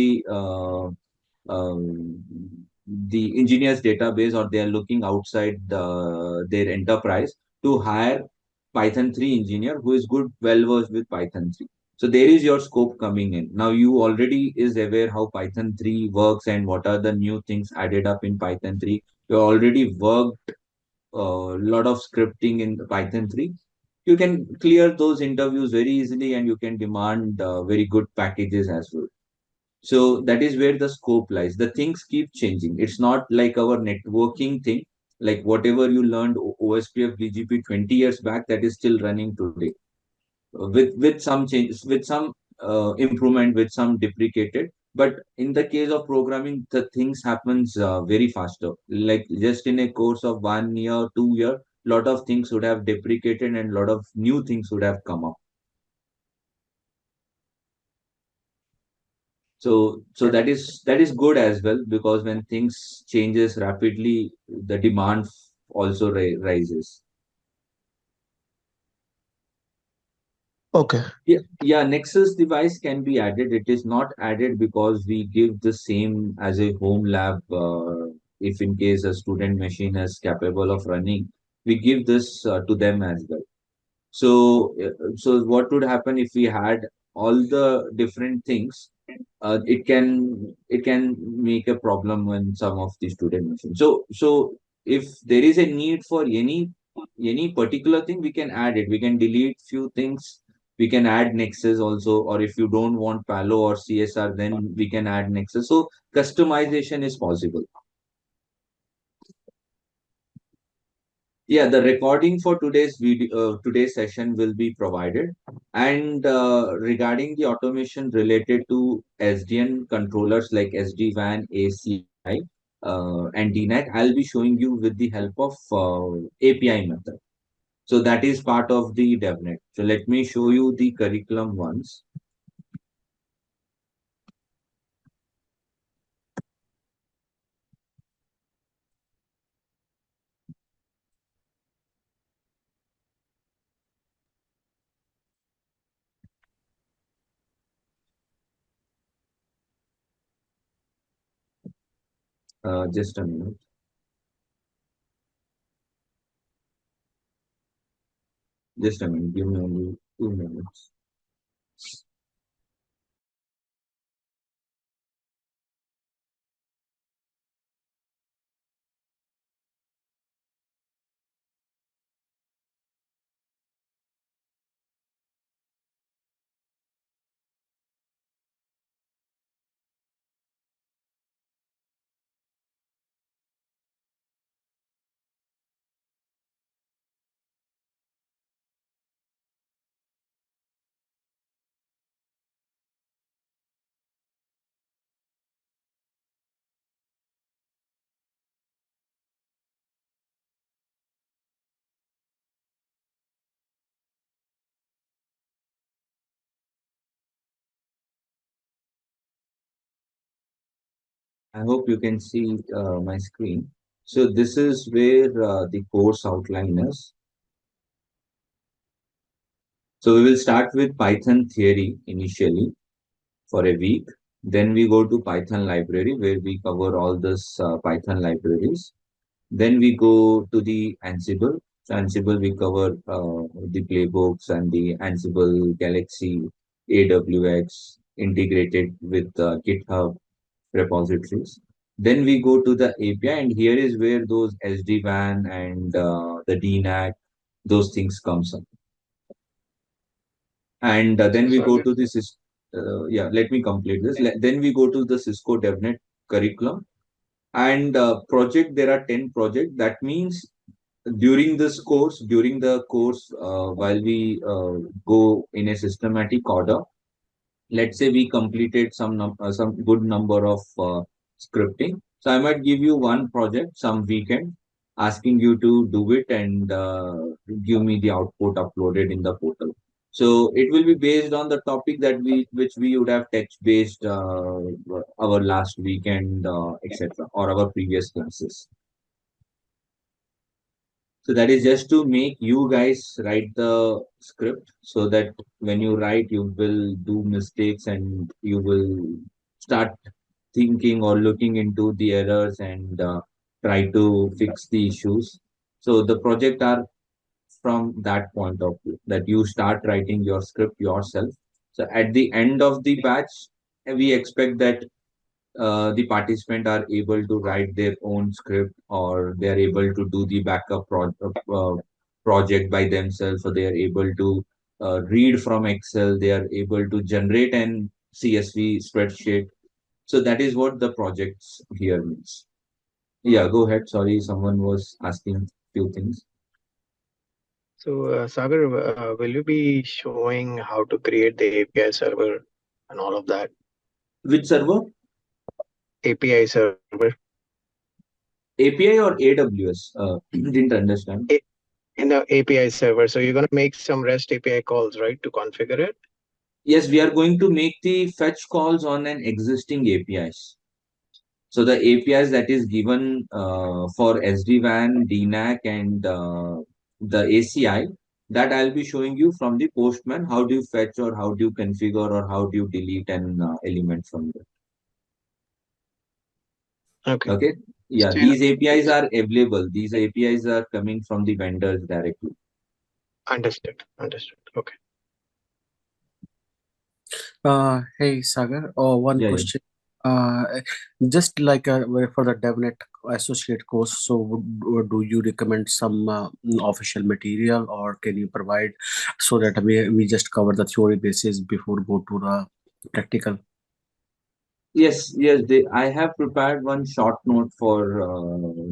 um, the engineers database, or they are looking outside their enterprise to hire Python 3 engineer who is good, well versed with Python 3. So there is your scope coming in. Now you already is aware how Python 3 works and what are the new things added up in Python 3. You already worked a lot of scripting in Python 3. You can clear those interviews very easily and you can demand very good packages as well. So that is where the scope lies. The things keep changing. It's not like our networking thing, like whatever you learned OSPF BGP 20 years back, that is still running today. With some changes, with some improvement, with some deprecated. But in the case of programming, the things happens very faster. Like just in a course of 1 year, 2 year, lot of things would have deprecated and lot of new things would have come up. So that is good as well, because when things changes rapidly, the demand also rises. okay. Yeah, Nexus device can be added. It is not added because we give the same as a home lab. If in case a student machine is capable of running, we give this to them as well. So what would happen if we had all the different things? It can make a problem in some of the student machines. So if there is a need for any particular thing, we can add it. We can delete few things. We can add Nexus also, or if you don't want Palo or CSR, then we can add Nexus. So customization is possible. Yeah, the recording for today's session will be provided. And regarding the automation related to SDN controllers like SD-WAN, ACI, and DNAT, I'll be showing you with the help of API method. So that is part of the DevNet. So let me show you the curriculum once. Just a minute. Just a minute. Give me only 2 minutes. I hope you can see my screen. So this is where the course outline is. So we will start with Python theory initially for a week. Then we go to Python library where we cover all this Python libraries. Then we go to the Ansible. So Ansible we cover the playbooks and the Ansible Galaxy AWX integrated with GitHub repositories. Then we go to the API, and here is where those SD-WAN and the DNAC, those things comes up. And then we go to the yeah, let me complete this. Then we go to the Cisco Devnet curriculum and project. There are 10 projects. That means during the course, while we go in a systematic order, let's say we completed some good number of scripting. So I might give you one project some weekend, asking you to do it and give me the output uploaded in the portal. So it will be based on the topic that which we would have text based our last weekend, etc., or our previous classes. So that is just to make you guys write the script so that when you write, you will do mistakes and you will start thinking or looking into the errors and try to fix the issues. So the project are from that point of view that you start writing your script yourself. So at the end of the batch, we expect that the participant are able to write their own script or they are able to do the project by themselves, so they are able to read from Excel, they are able to generate an CSV spreadsheet. So that is what the projects here means. Yeah, go ahead. Sorry, someone was asking few things. So, Sagar, will you be showing how to create the API server and all of that? Which server? API server. API or AWS? Didn't understand. In the API server. So you're going to make some REST API calls, right, to configure it? Yes, we are going to make the fetch calls on an existing APIs. So the APIs that is given for SD-WAN, DNAC, and the ACI, that I'll be showing you from the Postman. How do you fetch or how do you configure or how do you delete an element from there? Okay. Okay. Yeah, these APIs are available. These APIs are coming from the vendors directly. Understood. Understood. Okay. Hey Sagar, one Yeah, yeah. question. Just like for the DevNet associate course, so do you recommend some official material, or can you provide so that we just cover the theory basis before go to the practical? Yes, yes. I have prepared one short note for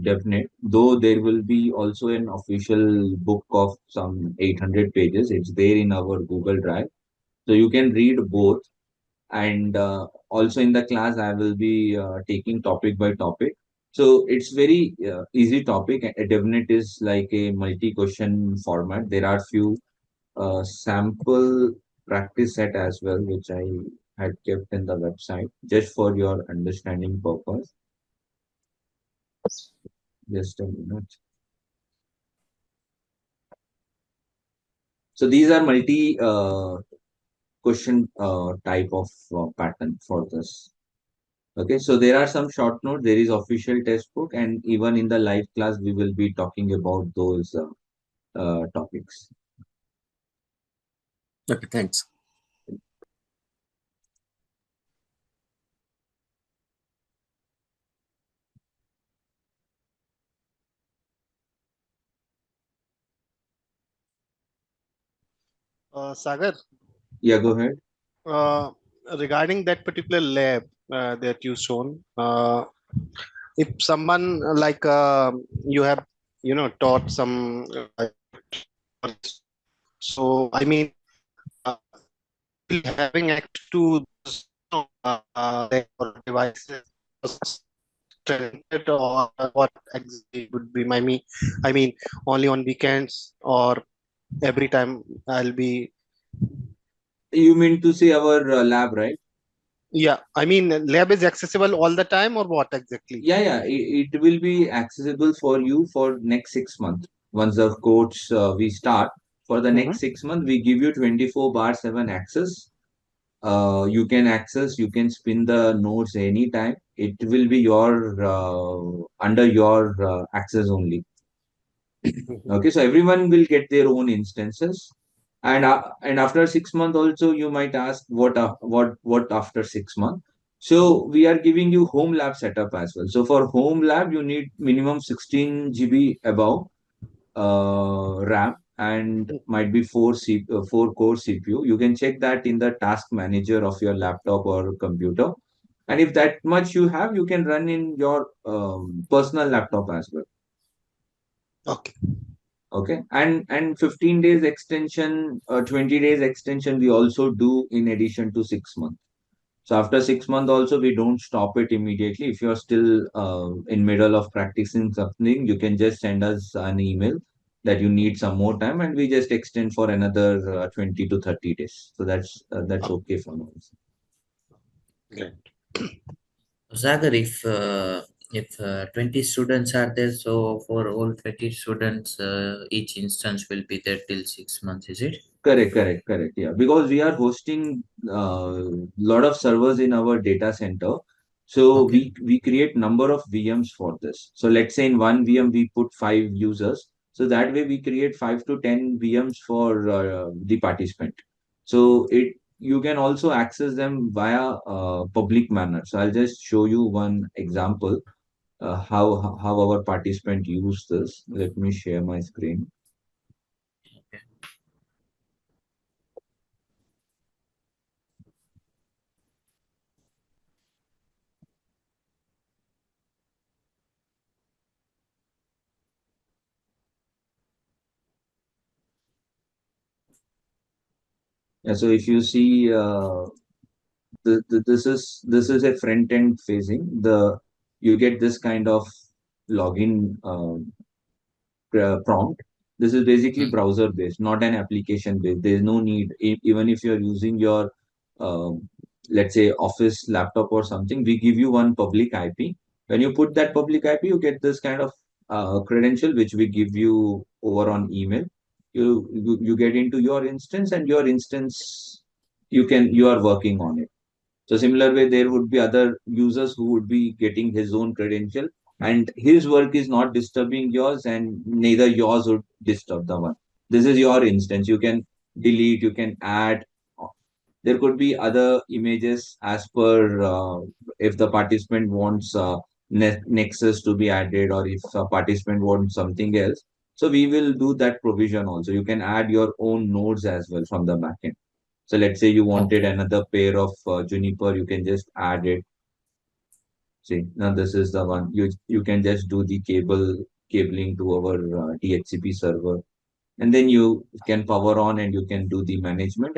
Devnet, though there will be also an official book of some 800 pages. It's there in our Google Drive. So you can read both. And also in the class, I will be taking topic by topic. So it's very easy topic. A Devnet is like a multi-question format. There are few sample practice set as well, which I had kept in the website just for your understanding purpose. Just a minute. So these are multi question type of pattern for this. Okay, so there are some short notes. There is official textbook, and even in the live class, we will be talking about those topics. Okay, thanks. Sagar, Yeah, go ahead. regarding that particular lab that you shown, if someone you have taught some so I mean having access to their devices or what exactly would be I mean only on weekends or every time I'll be. You mean to say our lab, right? Yeah, I mean, lab is accessible all the time or what exactly? Yeah, it will be accessible for you for next 6 months. Once the course we start, for the Mhm. next 6 months, we give you 24 bar 7 access. You can access, you can spin the nodes anytime. It will be your under your access only. Mhm. Okay, so everyone will get their own instances, and after 6 months also you might ask what after 6 months. Mhm. So we are giving you home lab setup as well. So for home lab you need minimum 16 GB above RAM and might be 4 core CPU. You can check that in the task manager of your laptop or computer. And if that much you have, you can run in your personal laptop as well. Okay. Okay, and 15 days extension, 20 days extension, we also do in addition to 6 months. So after 6 months also, we don't stop it immediately. If you're still in middle of practicing something, you can just send us an email that you need some more time, and we just extend for another 20 to 30 days. So that's okay for now. Great. Sagar, if 20 students are there, so for all 20 students, each instance will be there till 6 months, is it? Correct. Yeah, because we are hosting lot of servers in our data center, so Okay. we create number of VMs for this. So let's say in one VM we put 5 users, so that way we create 5 to 10 VMs for the participant. So it you can also access them via public manner. So I'll just show you one example how our participant use this. Let me share my screen. Yeah, so if you see this is a front end facing the you get this kind of login prompt. This is basically Hmm. browser based, not an application based. There's no need even if you're using your um, let's say office laptop or something, we give you one public IP. When you put that public IP, you get this kind of credential which we give you over on email. You get into your instance, and your instance you are working on it. So similar way, there would be other users who would be getting his own credential, and his work is not disturbing yours, and neither yours would disturb the one. This is your instance. You can delete, you can add. There could be other images as per if the participant wants Nexus to be added, or if a participant wants something else. So we will do that provision also. You can add your own nodes as well from the backend. So let's say you wanted Okay. another pair of Juniper, you can just add it. See, now this is the one. You can just do the cabling to our DHCP server, and then you can power on and you can do the management,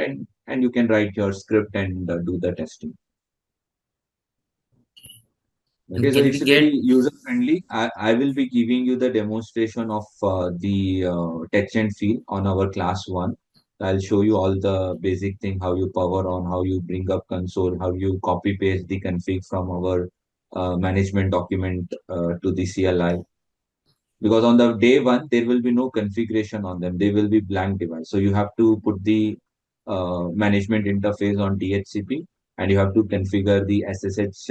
and you can write your script and do the testing. Okay, And so can it's we very get user friendly. I will be giving you the demonstration of the touch and feel on our class one. I'll show you all the basic thing, how you power on, how you bring up console, how you copy paste the config from our management document to the CLI. Because on the day one, there will be no configuration on them. They will be blank device. So you have to put the management interface on DHCP, and you have to configure the SSH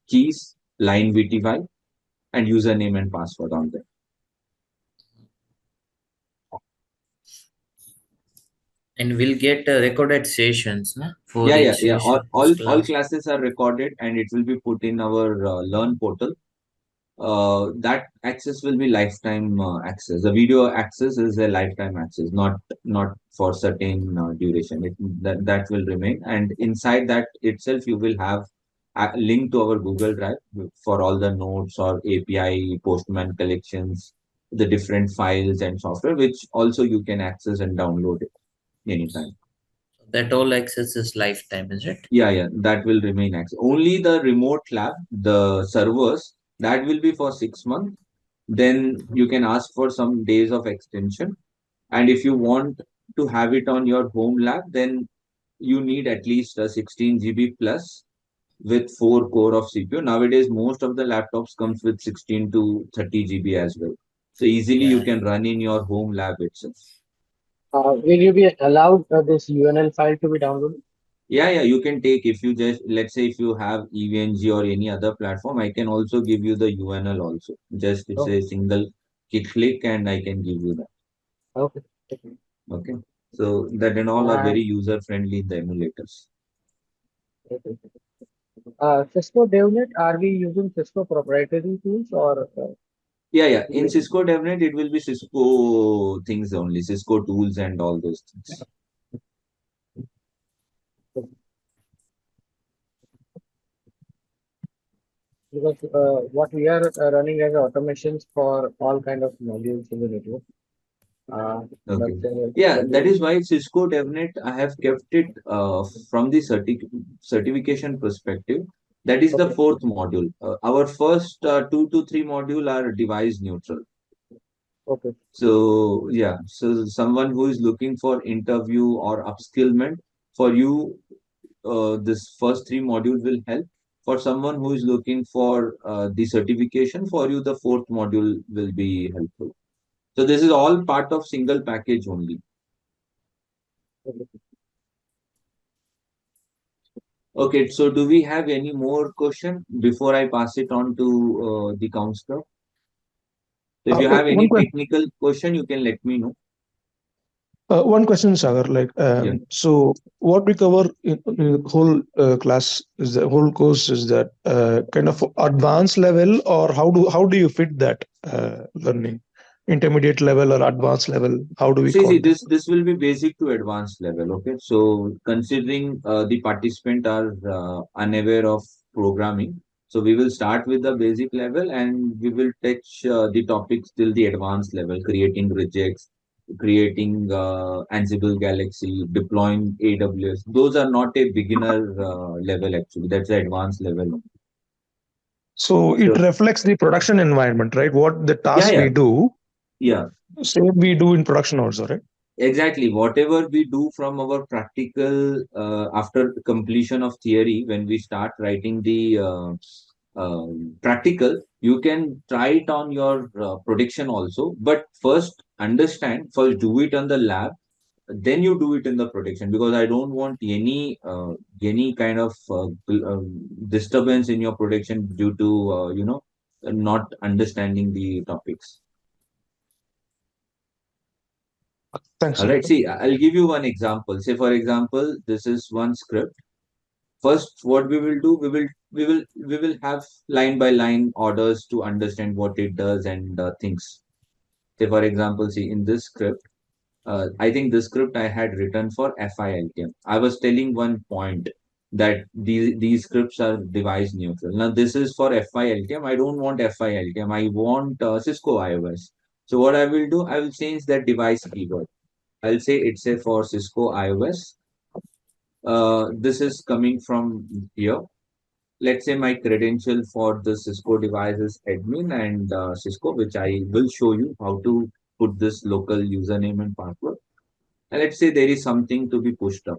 keys, line VTY, and username and password on them. and we'll get recorded sessions for Yeah. each Yeah. All, session, all, each all class. classes are recorded, and it will be put in our Learn portal. That access will be lifetime access. The video access is a lifetime access, not for certain duration. That will remain, and inside that itself, you will have a link to our Google Drive for all the notes or API Postman collections, the different files and software, which also you can access and download it anytime. That all access is lifetime, is it? Yeah, that will remain access. Only the remote lab, the servers, that will be for 6 months. Then you can ask for some days of extension. And if you want to have it on your home lab, then you need at least a 16 GB plus with 4 core of CPU. Nowadays, most of the laptops comes with 16 to 30 GB as well. So easily you Yeah. can run in your home lab itself. Will you be allowed this UNL file to be downloaded? Yeah, you can take if you just, let's say if you have EVNG or any other platform, I can also give you the UNL also. Just it's Okay. a single click and I can give you that. Okay. Okay. So that and all are very And user friendly in the emulators. okay. Cisco Devnet, are we using Cisco proprietary tools or Yeah. In we- Cisco Devnet, it will be Cisco things only, Cisco tools and all those things. because what we are running as automations for all kind of modules in the network. Okay. Let's say Yeah, that that we, is why Cisco Devnet, I have kept it from the certification perspective. That is the okay, fourth module. Our first 2 to 3 module are device neutral. okay, So yeah, so someone who is looking for interview or upskillment, for you, this first 3 module will help. For someone who is looking for the certification, for you, the fourth module will be helpful. So this is all part of single package only. okay. Okay, so do we have any more question before I pass it on to the counselor? If you have One any question. technical question, you can let me know. One question, Sagar. Like, Yeah. so what we cover in the whole class is the whole course is that kind of advanced level, or how do you fit that learning, intermediate level or advanced level? How do we See, call that? this will be basic to advanced level. Okay, so considering the participant are unaware of programming, so we will start with the basic level and we will touch the topics till the advanced level, creating rejects, creating Ansible Galaxy, deploying AWS. Those are not a beginner level actually. That's the advanced level. So it So reflects the production environment, right? What the yeah, task yeah, we do, yeah. same we do in production also, right? Exactly. Whatever we do from our practical after completion of theory, when we start writing the practical, you can try it on your prediction also. But first do it on the lab, then you do it in the prediction because I don't want any kind of disturbance in your prediction due to not understanding the topics. Thanks, All right. Sagar. See, I'll give you one example. Say, for example, this is one script. First, what we will do, we will have line by line orders to understand what it does and things. Say, for example, see in this script, I think this script I had written for FILTM. I was telling one point that these scripts are device neutral. Now, this is for FILTM. I don't want FILTM. I want Cisco iOS. So what I will do, I will change that device keyword. I'll say it's a for Cisco iOS. This is coming from here. Let's say my credential for the Cisco device is admin and Cisco, which I will show you how to put this local username and password. And let's say there is something to be pushed up.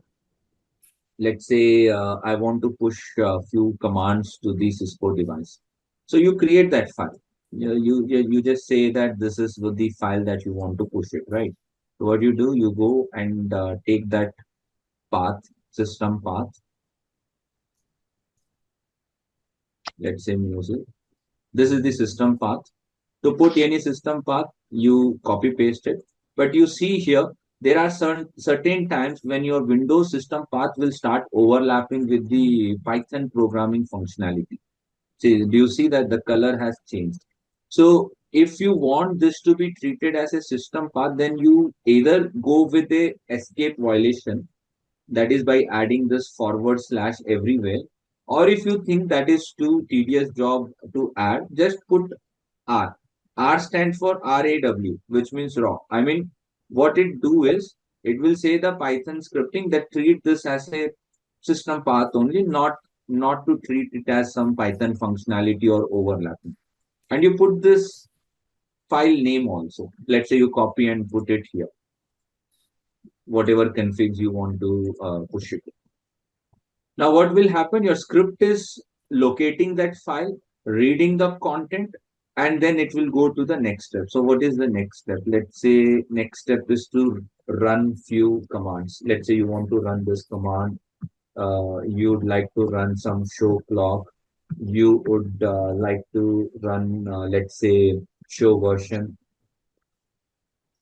Let's say I want to push a few commands to the Cisco device. So you create that file. You just say that this is the file that you want to push it, right? So what you do, you go and take that path, system path, let's say music. This is the system path. To put any system path, you copy paste it. But you see here, there are certain times when your Windows system path will start overlapping with the Python programming functionality. See, do you see that the color has changed? So if you want this to be treated as a system path, then you either go with a escape violation, that is by adding this forward slash everywhere, or if you think that is too tedious job to add, just put R. R stands for RAW, which means raw. I mean, what it do is it will say the Python scripting that treat this as a system path only, not to treat it as some Python functionality or overlapping. And you put this file name also. Let's say you copy and put it here. whatever configs you want to push it. Now, what will happen? Your script is locating that file, reading the content, and then it will go to the next step. So, what is the next step? Let's say next step is to run few commands. Let's say you want to run this command. You'd like to run some show clock. You would like to run, let's say, show version,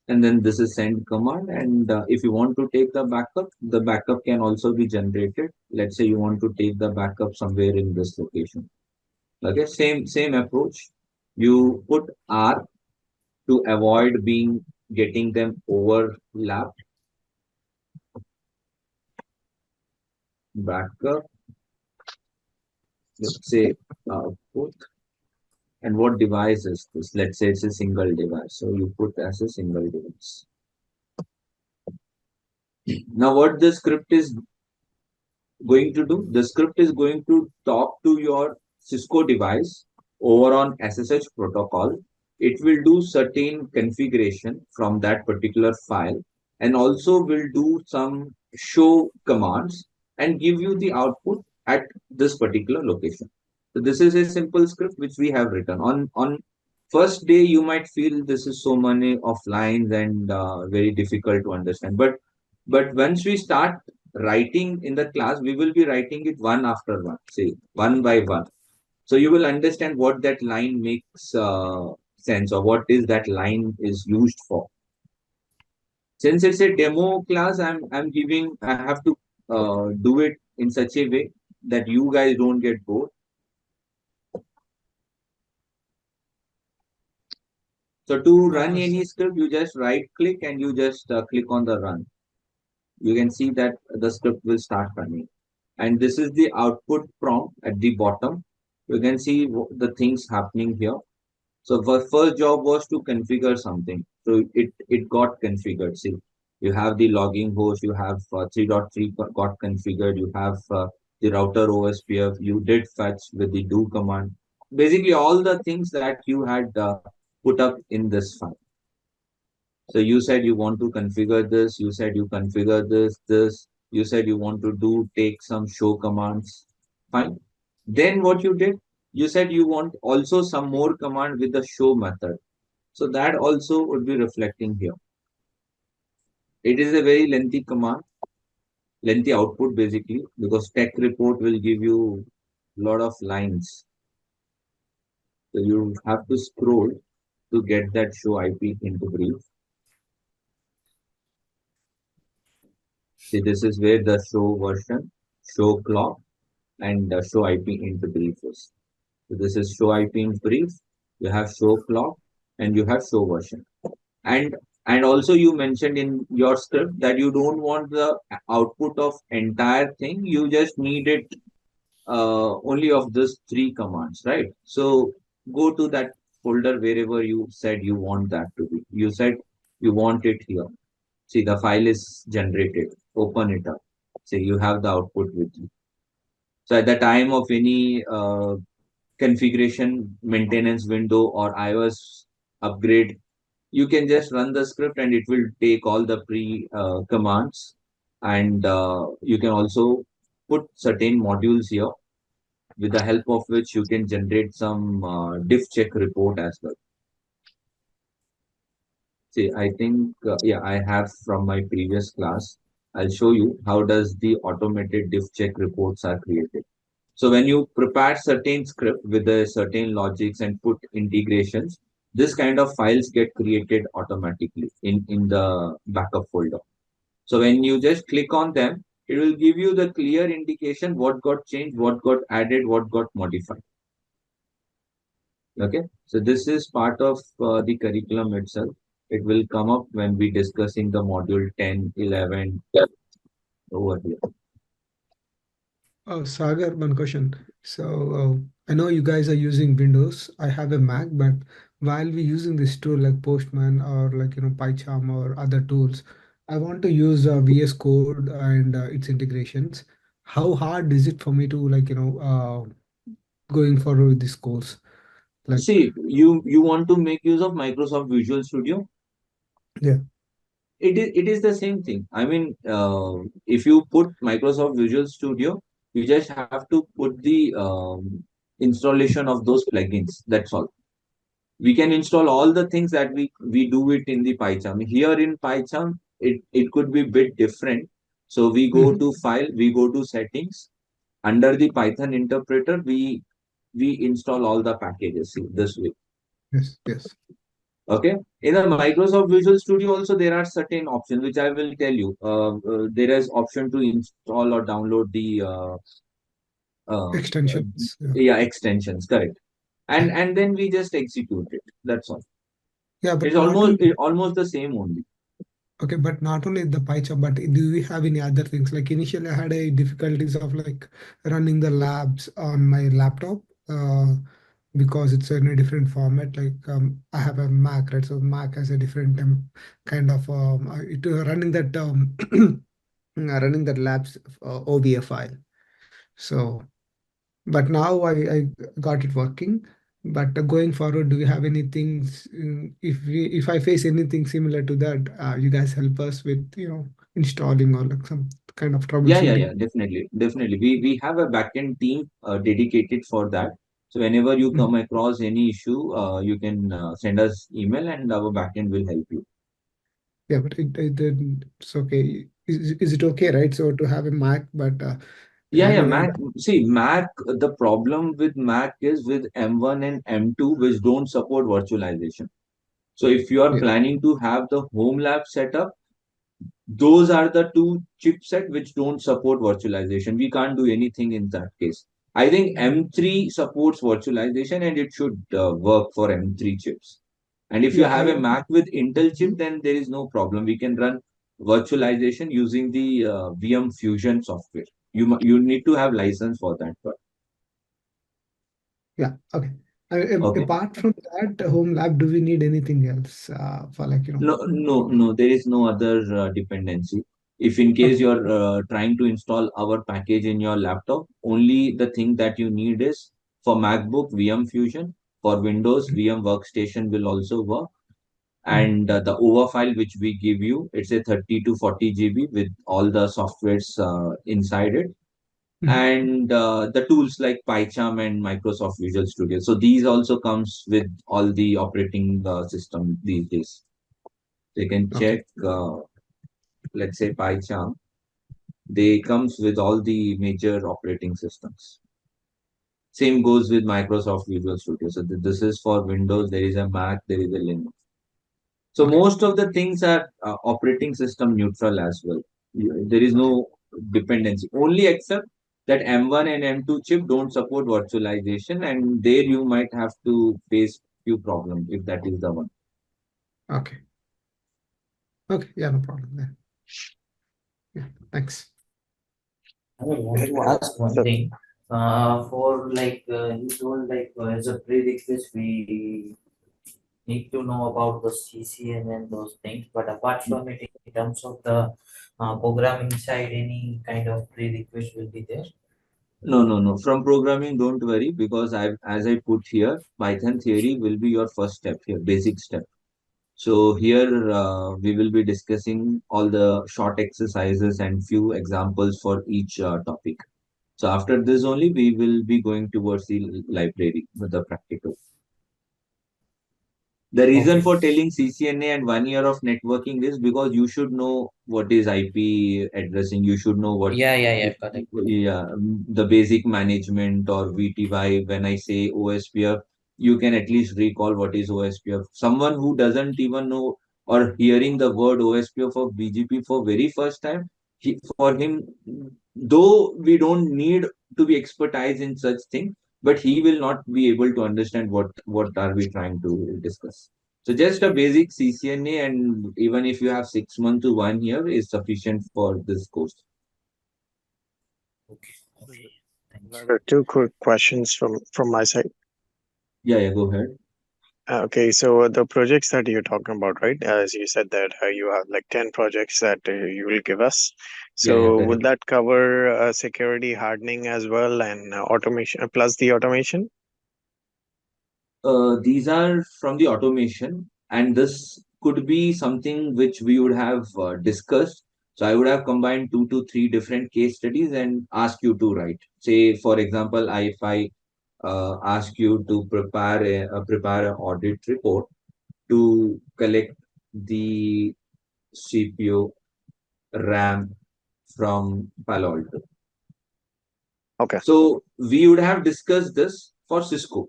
and then this is send command. And if you want to take the backup can also be generated. Let's say you want to take the backup somewhere in this location. Okay, same approach. You put R to avoid being getting them overlapped. Backup, let's say output. And what device is this? Let's say it's a single device. So you put as a single device. Now what the script is going to do? The script is going to talk to your Cisco device over on SSH protocol. It will do certain configuration from that particular file and also will do some show commands and give you the output at this particular location. So this is a simple script which we have written. On first day, you might feel this is so many of lines and very difficult to understand. But once we start writing in the class, we will be writing it one after one, say one by one. So you will understand what that line makes sense or what is that line is used for. Since it's a demo class, I have to do it in such a way that you guys don't get bored. So to run any script, you just right click and you just click on the run. You can see that the script will start running. And this is the output prompt at the bottom. You can see the things happening here. So the first job was to configure something. So it got configured. See, you have the logging host, you have 3.3 got configured, you have the router OSPF, you did fetch with the do command. Basically, all the things that you had put up in this file. So you said you want to configure this, you said you configure this, you said you want to take some show commands. Fine. Then what you did, you said you want also some more command with the show method. So that also would be reflecting here. It is a very lengthy command, lengthy output basically, because tech report will give you a lot of lines. So you have to scroll to get that show IP into brief. See, this is where the show version, show clock, and show IP into brief is. So this is show IP in brief. You have show clock and you have show version. And also you mentioned in your script that you don't want the output of entire thing. You just need it only of this three commands, right? So go to that folder wherever you said you want that to be. You said you want it here. See, the file is generated. Open it up. See, you have the output with you. So at the time of any configuration maintenance window or iOS upgrade, you can just run the script and it will take all the pre commands. And you can also put certain modules here with the help of which you can generate some diff check report as well. See, I think, yeah, I have from my previous class. I'll show you how does the automated diff check reports are created. So when you prepare certain script with a certain logics and put integrations, this kind of files get created automatically in the backup folder. So when you just click on them, it will give you the clear indication what got changed, what got added, what got modified. Okay, so this is part of the curriculum itself. It will come up when we discussing the module 10, 11 over here. Sagar, one question. So I know you guys are using Windows. I have a Mac, but while we using this tool like Postman or like PyCharm or other tools, I want to use VS Code and its integrations. How hard is it for me to going forward with this course? Like, See, you want to make use of Microsoft Visual Studio? yeah. it is the same thing. I mean, if you put Microsoft Visual Studio, you just have to put the installation of those plugins. That's all. We can install all the things that we do it in the PyCharm. Here in PyCharm, it could be bit different. So we go to file, we go to settings. Under the Python interpreter, we install all the packages this way. Yes, yes. Okay. In the Microsoft Visual Studio also there are certain options which I will tell you. There is option to install or download the Extensions. Yeah. yeah, extensions, correct. And then we just execute it. That's all. Yeah, but It's not only almost the same only. okay, but not only the PyCharm, but do we have any other things? Like initially, I had a difficulties of like running the labs on my laptop because it's in a different format. Like I have a Mac, right? So Mac has a different kind of running that running that labs OVA file. So, but now I got it working. But going forward, do we have anything? If I face anything similar to that, you guys help us with installing or like some kind of troubleshooting. Definitely. We have a backend team dedicated for that. So whenever you Mm. come across any issue, you can send us email and our backend will help you. Yeah, but it's okay. Is it okay, right? So to have a Mac, but Yeah, having a Mac. See, Mac, the problem with Mac is with M1 and M2, which don't support virtualization. So if you are yeah, planning to have the home lab setup, those are the two chipset which don't support virtualization. We can't do anything in that case. I think M3 supports virtualization and it should work for M3 chips. And if you yeah, have a Mac with Intel chip, then there is no problem. We can run virtualization using the VM Fusion software. You need to have license for that. But yeah. Okay. okay. Apart from that home lab, do we need anything else for like No. There is no other dependency. If in case Okay. you're trying to install our package in your laptop, only the thing that you need is for MacBook VM Fusion. For Windows, VM Workstation will also work. Mhm. And the OVA file which we give you, it's a 30 to 40 GB with all the softwares inside it. Mhm. And the tools like PyCharm and Microsoft Visual Studio. So these also comes with all the operating system these days. So you can Okay. check, let's say PyCharm. They comes with all the major operating systems. Same goes with Microsoft Visual Studio. So this is for Windows. There is a Mac. There is a Linux. So Okay. most of the things are operating system neutral as well. There is no dependency. Only except that M1 and M2 chip don't support virtualization, and there you might have to face few problems if that is the one. Okay. Okay. Yeah, no problem there. Yeah. Thanks. I would want to ask one So, thing. For like you told like as a prerequisite we need to know about the CCN and those things. But apart from it, in terms of the programming side, any kind of prerequisite will be there. No. From programming, don't worry because as I put here, Python theory will be your first step here, basic step. So here we will be discussing all the short exercises and few examples for each topic. So after this only, we will be going towards the library with the practical. The reason Okay. for telling CCNA and 1 year of networking is because you should know what is IP addressing. You should know what, Yeah, correct. yeah, the basic management or VTY. When I say OSPF, you can at least recall what is OSPF. Someone who doesn't even know or hearing the word OSPF of BGP for very first time, for him, though we don't need to be expertise in such thing, but he will not be able to understand what are we trying to discuss. So just a basic CCNA, and even if you have 6 months to 1 year, is sufficient for this course. Okay. Okay. Thanks. There are two quick questions from my side. Yeah, go ahead. Okay, so the projects that you're talking about, right? As you said that you have like 10 projects that you will give us. Yeah, So would correct. that cover security hardening as well and automation plus the automation? These are from the automation, and this could be something which we would have discussed. So I would have combined 2 to 3 different case studies and ask you to write. Say, for example, if I ask you to prepare an audit report to collect the CPU RAM from Palo Alto. Okay. So we would have discussed this for Cisco.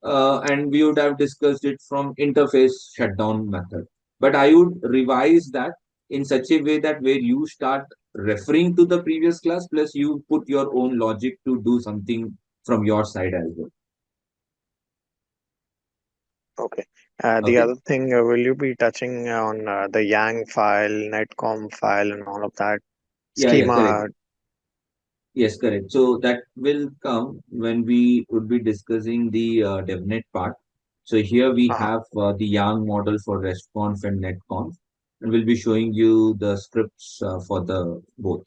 And we would have discussed it from interface shutdown method. But I would revise that in such a way that where you start referring to the previous class, plus you put your own logic to do something from your side as well. Okay. The Okay. other thing, will you be touching on the Yang file, netcom file, and all of that Yeah, correct. schema? Yes, correct. So that will come when we would be discussing the DevNet part. So here we have the Yang model for RESTconf and NetConf, and we'll be showing you the scripts for the both.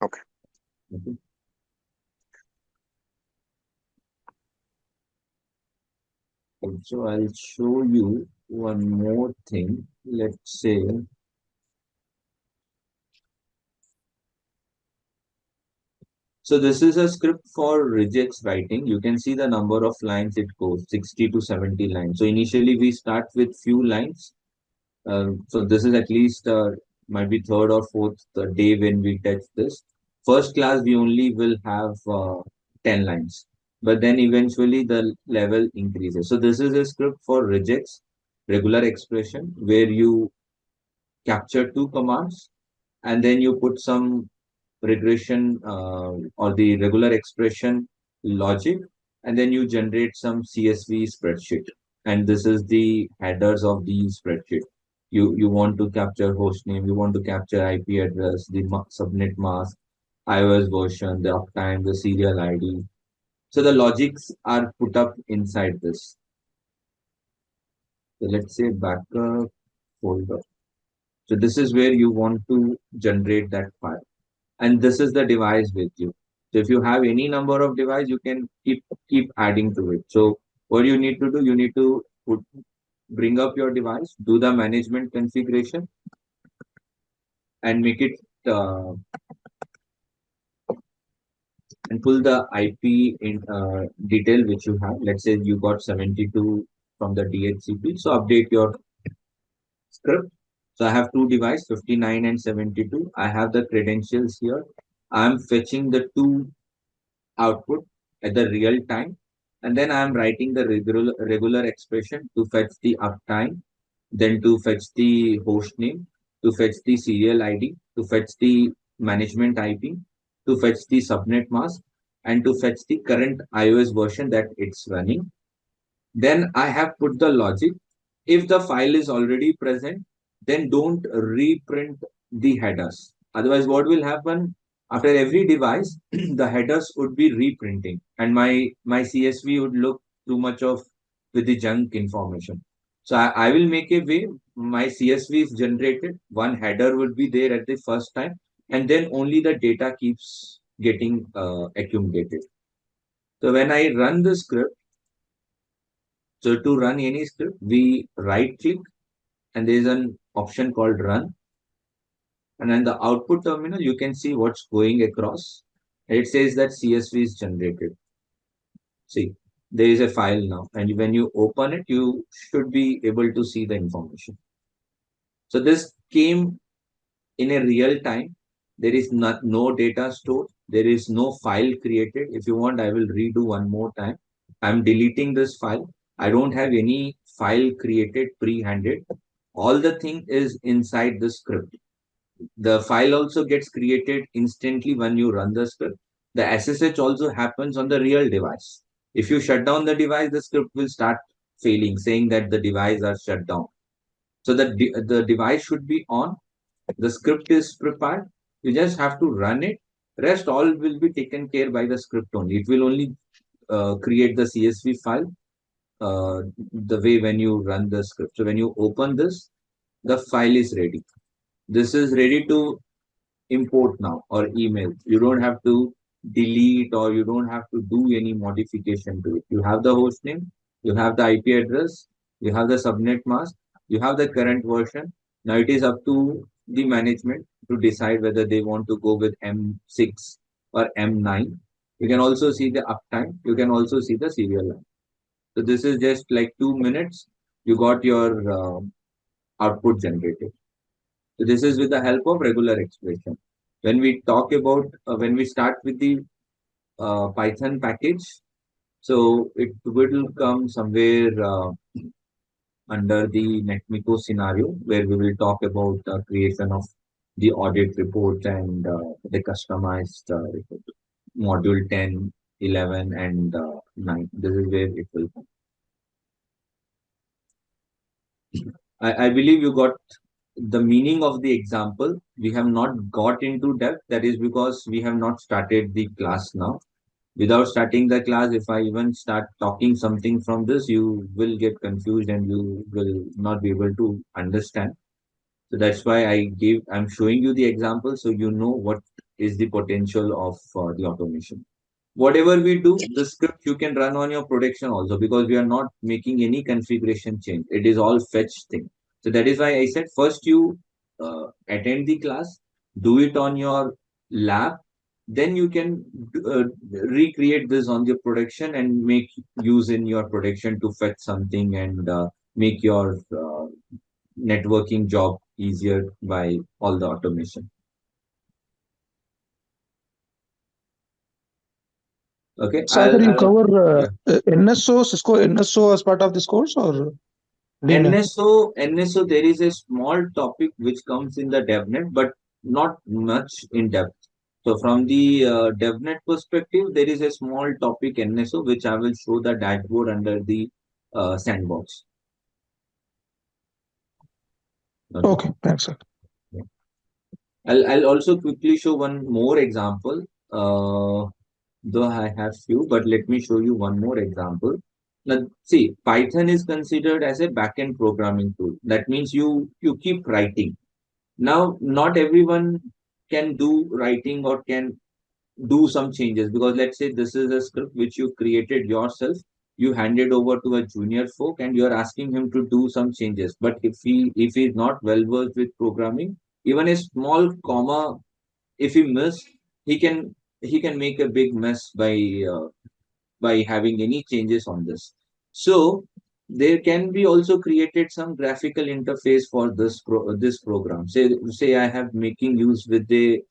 Okay. Okay. So I'll show you one more thing. Let's say, so this is a script for regex writing. You can see the number of lines it goes, 60 to 70 lines. So initially we start with few lines. So this is at least might be third or fourth day when we touch this. First class we only will have 10 lines, but then eventually the level increases. So this is a script for regex, regular expression, where you capture two commands and then you put some regression or the regular expression logic, and then you generate some CSV spreadsheet. And this is the headers of the spreadsheet. You want to capture host name, you want to capture IP address, the subnet mask, iOS version, the uptime, the serial ID. So the logics are put up inside this. So let's say backup folder. So this is where you want to generate that file. And this is the device with you. So if you have any number of device, you can keep adding to it. So what you need to do, you need to bring up your device, do the management configuration, and make it and pull the IP in detail which you have. Let's say you got 72 from the DHCP. So update your script. So I have two devices, 59 and 72. I have the credentials here. I'm fetching the two output at the real time, and then I am writing the regular expression to fetch the uptime, then to fetch the host name, to fetch the serial ID, to fetch the management IP, to fetch the subnet mask, and to fetch the current iOS version that it's running. Then I have put the logic. If the file is already present, then don't reprint the headers. Otherwise, what will happen after every device, the headers would be reprinting, and my CSV would look too much of with the junk information. So I will make a way. My CSV is generated. One header will be there at the first time, and then only the data keeps getting accumulated. So when I run the script, so to run any script, we right click and there is an option called run. And in the output terminal, you can see what's going across. It says that CSV is generated. See, there is a file now. And when you open it, you should be able to see the information. So this came in a real time. There is no data stored. There is no file created. If you want, I will redo one more time. I'm deleting this file. I don't have any file created pre-handed. All the thing is inside the script. The file also gets created instantly when you run the script. The SSH also happens on the real device. If you shut down the device, the script will start failing, saying that the device are shut down. So the device should be on. The script is prepared. You just have to run it. Rest all will be taken care by the script only. It will only create the CSV file the way when you run the script. So when you open this, the file is ready. This is ready to import now or email. You don't have to delete or you don't have to do any modification to it. You have the host name, you have the IP address, You have the subnet mask, you have the current version. Now it is up to the management to decide whether they want to go with M6 or M9. You can also see the uptime. You can also see the serial line. So this is just like 2 minutes. You got your output generated. So this is with the help of regular expression. When we talk about, when we start with the Python package, so it will come somewhere under the NetMiko scenario, where we will talk about the creation of the audit report and the customized report. Module 10, 11, and 9. This is where it will come. I believe you got the meaning of the example. We have not got into depth. That is because we have not started the class now. Without starting the class, if I even start talking something from this, you will get confused and you will not be able to understand. So that's why I'm showing you the example so you know what is the potential of the automation. Whatever we do, the script you can run on your production also, because we are not making any configuration change. It is all fetch thing. So that is why I said first you attend the class, do it on your lab, then you can recreate this on your production and make use in your production to fetch something and make your networking job easier by all the automation. Okay, Sagar, you cover yeah. NSO, Cisco NSO as part of this course, or NSO, there is a small topic which comes in the DevNet, but not much in depth. So from the DevNet perspective, there is a small topic NSO, which I will show the dashboard under the sandbox. Okay, thanks, sir. Yeah. I'll also quickly show one more example. Though I have few, but let me show you one more example. Now, see, Python is considered as a backend programming tool. That means you keep writing. Now, not everyone can do writing or can do some changes, because let's say this is a script which you created yourself, you handed over to a junior folk and you're asking him to do some changes. But if he's not well versed with programming, even a small comma, if he miss, he can he can make a big mess by having any changes on this. So there can be also created some graphical interface for this program. Say I have making use with the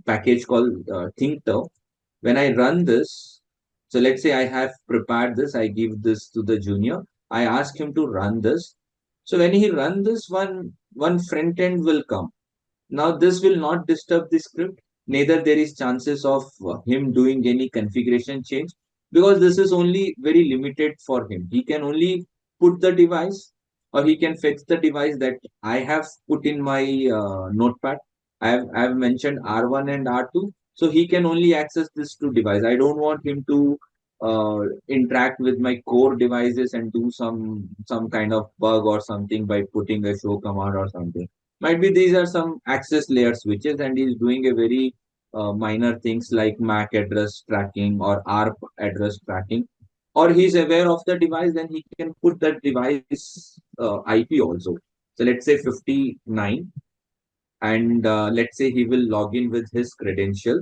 package called ThinkTow. When I run this, so let's say I have prepared this, I give this to the junior, I ask him to run this. So when he run this, one front end will come. Now this will not disturb the script, neither there is chances of him doing any configuration change, because this is only very limited for him. He can only put the device, or he can fetch the device that I have put in my notepad. I have mentioned R1 and R2, so he can only access this two device. I don't want him to interact with my core devices and do some kind of bug or something by putting a show command or something. Might be these are some access layer switches and he's doing a very minor things like MAC address tracking or ARP address tracking, or he's aware of the device, then he can put that device IP also. So let's say 59, and let's say he will log in with his credential,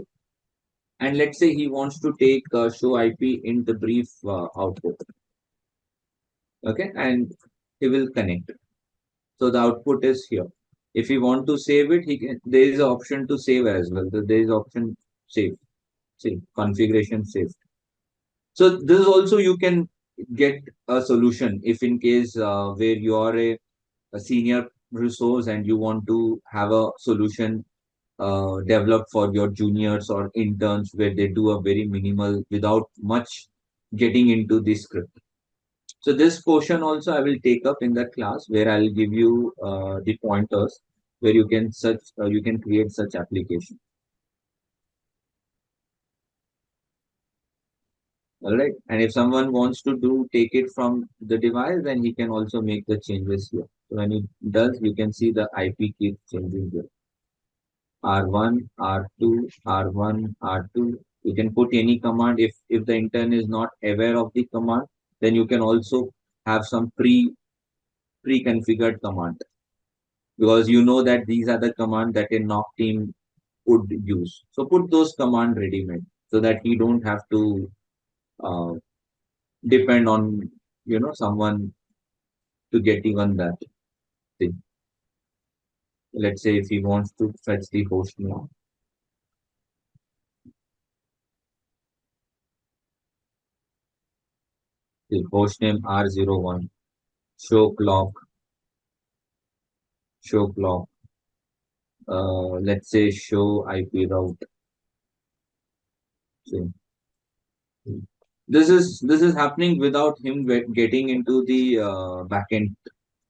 and let's say he wants to take show IP in the brief output. Okay, and he will connect. So the output is here. If you want to save it, there is an option to save as well. There is option save, configuration save. So this is also you can get a solution if in case where you are a senior resource and you want to have a solution developed for your juniors or interns where they do a very minimal without much getting into the script. So this portion also I will take up in the class where I'll give you the pointers where you can create such application. All right. And if someone wants to take it from the device, then he can also make the changes here. So when he does, you can see the IP keeps changing here. R1, R2, R1, R2. You can put any command. If the intern is not aware of the command, then you can also have some pre-configured command, because you know that these are the command that a knock team would use. So put those command ready-made so that he don't have to uh, depend on someone to get even that thing. Let's say if he wants to fetch the host name, the host name R01, show clock, let's say show IP route. So this is happening without him getting into the backend.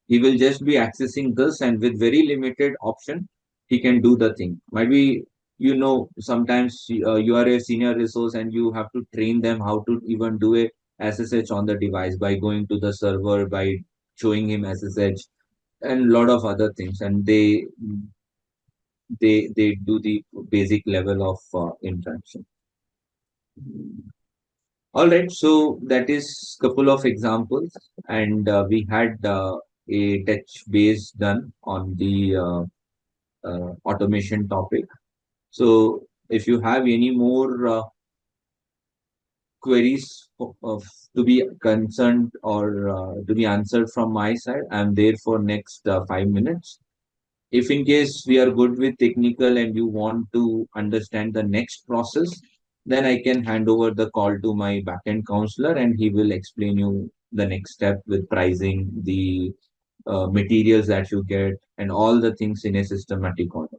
He will just be accessing this, and with very limited option, he can do the thing. Might be, sometimes you are a senior resource and you have to train them how to even do a SSH on the device by going to the server, by showing him SSH, and a lot of other things. And they do the basic level of interaction. All right, so that is couple of examples, and we had a touch base done on the automation topic. So if you have any more queries to be concerned or to be answered from my side, I'm there for next 5 minutes. If in case we are good with technical and you want to understand the next process, then I can hand over the call to my backend counselor and he will explain you the next step with pricing, the materials that you get, and all the things in a systematic order.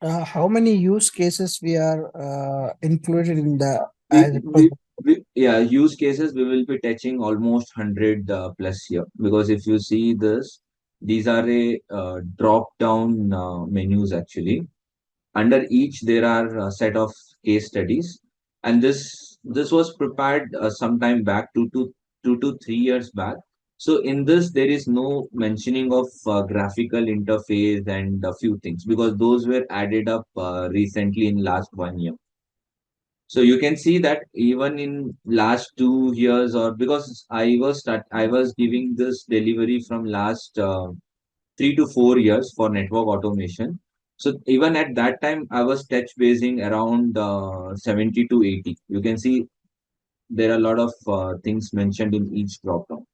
How many use cases we are included in the Yeah, use cases we will be touching almost 100 plus here, because if you see this, these are a drop down menus actually. Under each there are a set of case studies, and this was prepared sometime back, 2 to 3 years back. So in this there is no mentioning of graphical interface and a few things, because those were added up recently in last 1 year. So you can see that even in last 2 years, or because I was giving this delivery from last 3 to 4 years for network automation. So even at that time, I was touch basing around 70 to 80. You can see there are a lot of things mentioned in each drop down.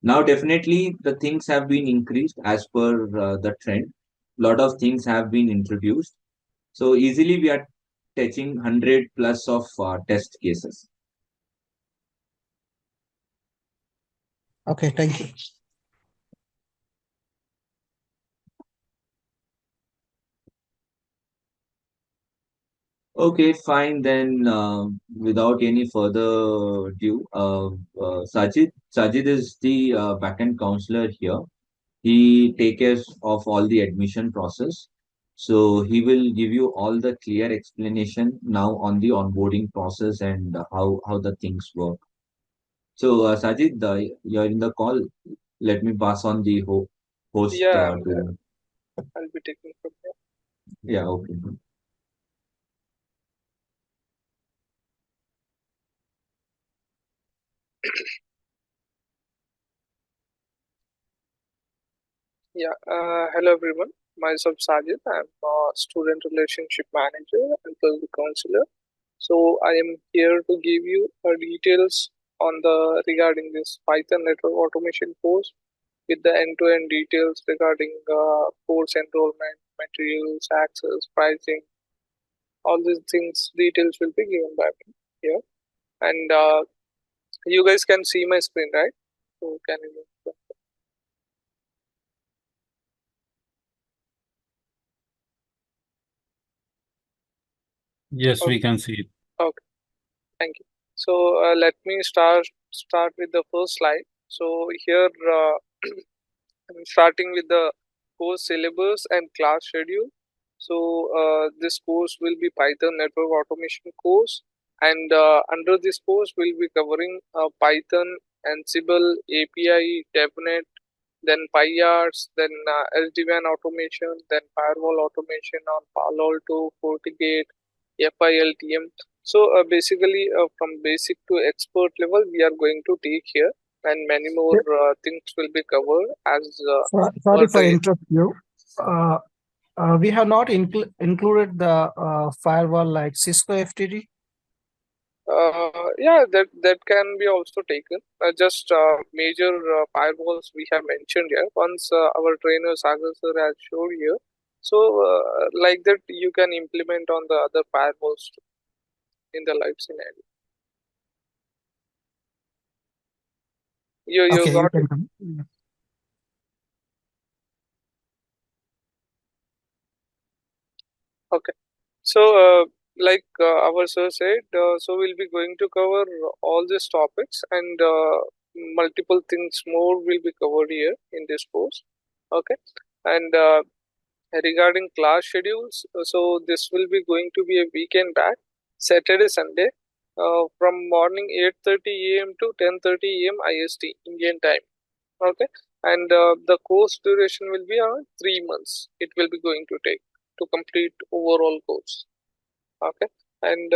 Now, definitely the things have been increased as per the trend. Lot of things have been introduced. So easily we are touching 100 plus of test cases. Okay, thank you. Okay, fine. Then, without any further ado, Sajid is the backend counselor here. He takes care of all the admission process. So he will give you all the clear explanation now on the onboarding process and how the things work. So, Sajid, you're in the call. Let me pass on the host Yeah, to you. I'll be taking from here. Yeah, okay. Yeah, hello everyone. Myself Sajid. I'm a student relationship manager and plus the counselor. So I am here to give you details on the regarding this Python network automation course with the end-to-end details regarding course enrollment, materials, access, pricing, all these things. Details will be given by me here, and you guys can see my screen, right? So can you? Yes, we can see it. Okay, thank you. So let me start with the first slide. So here I'm starting with the course syllabus and class schedule. So this course will be Python network automation course, and under this course we'll be covering Python, Ansible, API, Devnet, then PyATS, then SD-WAN automation, then firewall automation on Palo Alto, FortiGate, FILTM. So basically from basic to expert level we are going to take here, and many more things will be covered as Sorry per for the interrupt you. We have not included the firewall like Cisco FTD. yeah, that can be also taken. Just major firewalls we have mentioned here. Once our trainer Sagar sir has showed here, so like that you can implement on the other firewalls too, in the live scenario. You Okay, got you it? can. Okay. So like our sir said, so we'll be going to cover all these topics, and multiple things more will be covered here in this course. Okay, and regarding class schedules, so this will be going to be a weekend back, Saturday, Sunday, from morning 8:30 a.m. to 10:30 a.m. IST Indian time. Okay, and the course duration will be around 3 months. It will be going to take to complete overall course. Okay, and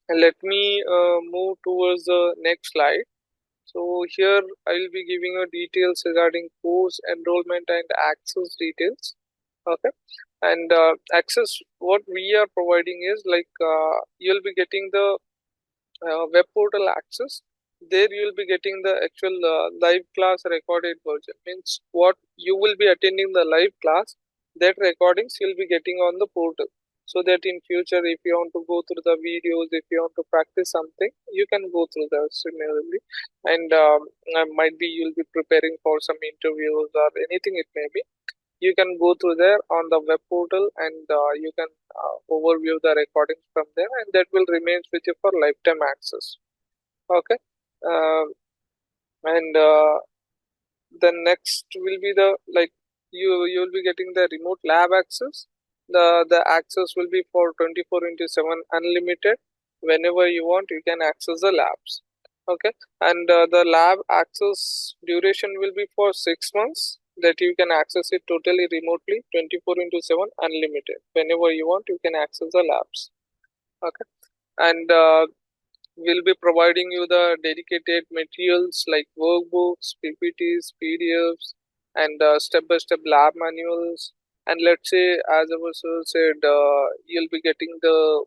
let me move towards the next slide. So here I will be giving you details regarding course enrollment and access details. Okay, and access, what we are providing is like you'll be getting the web portal access. There you will be getting the actual live class recorded version. Means what you will be attending the live class, that recordings you'll be getting on the portal. So that in future, if you want to go through the videos, if you want to practice something, you can go through that similarly. And might be you'll be preparing for some interviews or anything it may be, you can go through there on the web portal, and you can overview the recordings from there, and that will remain with you for lifetime access. Okay, uh, and the next will be the like you will be getting the remote lab access. The access will be for 24/7 unlimited. Whenever you want, you can access the labs. Okay, and the lab access duration will be for 6 months, that you can access it totally remotely, 24/7 unlimited. Whenever you want, you can access the labs. Okay, and we'll be providing you the dedicated materials like workbooks, PPTs, PDFs, and step-by-step lab manuals. And let's say, as our sir said, you'll be getting the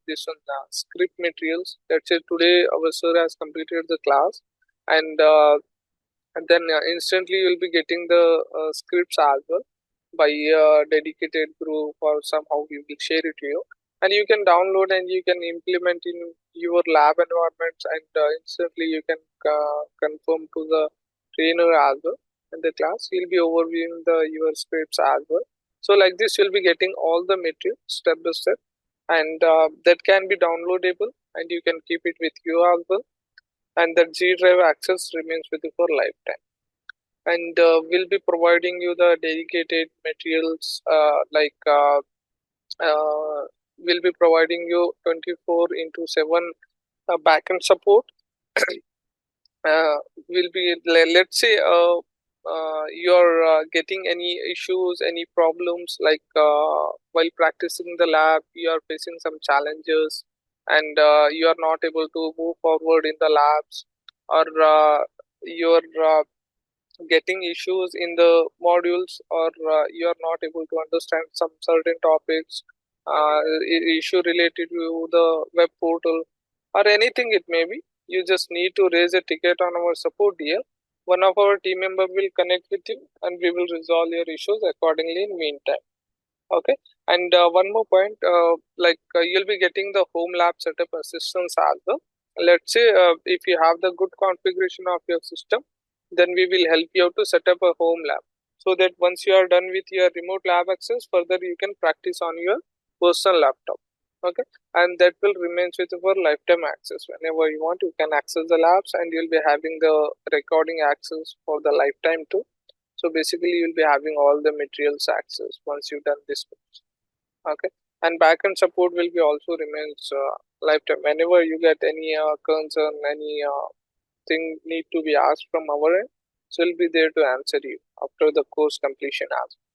this one script materials. Let's say today our sir has completed the class, and then instantly you'll be getting the scripts as well by a dedicated group, or somehow we will share it to you, and you can download and you can implement in your lab environments, and instantly you can confirm to the trainer as well. In the class you'll be overviewing the your scripts as well. So like this you'll be getting all the material step by step, and that can be downloadable, and you can keep it with you as well, and the G drive access remains with you for lifetime. And we'll be providing you the dedicated materials we'll be providing you 24/7 backend support. Will be let's say you're getting any issues, any problems, like while practicing the lab you are facing some challenges, and you are not able to move forward in the labs, or you're getting issues in the modules, or you are not able to understand some certain topics, issue related to the web portal, or anything it may be, you just need to raise a ticket on our support here. One of our team member will connect with you, and we will resolve your issues accordingly in meantime. Okay, and one more point, you'll be getting the home lab setup assistance as well. Let's say if you have the good configuration of your system, then we will help you out to set up a home lab, so that once you are done with your remote lab access, further you can practice on your personal laptop. Okay, and that will remain with you for lifetime access. Whenever you want, you can access the labs, and you'll be having the recording access for the lifetime too. So basically you'll be having all the materials access once you've done this course. Okay, and backend support will be also remains lifetime. Whenever you get any concern, any thing need to be asked from our end, so we'll be there to answer you after the course completion as well.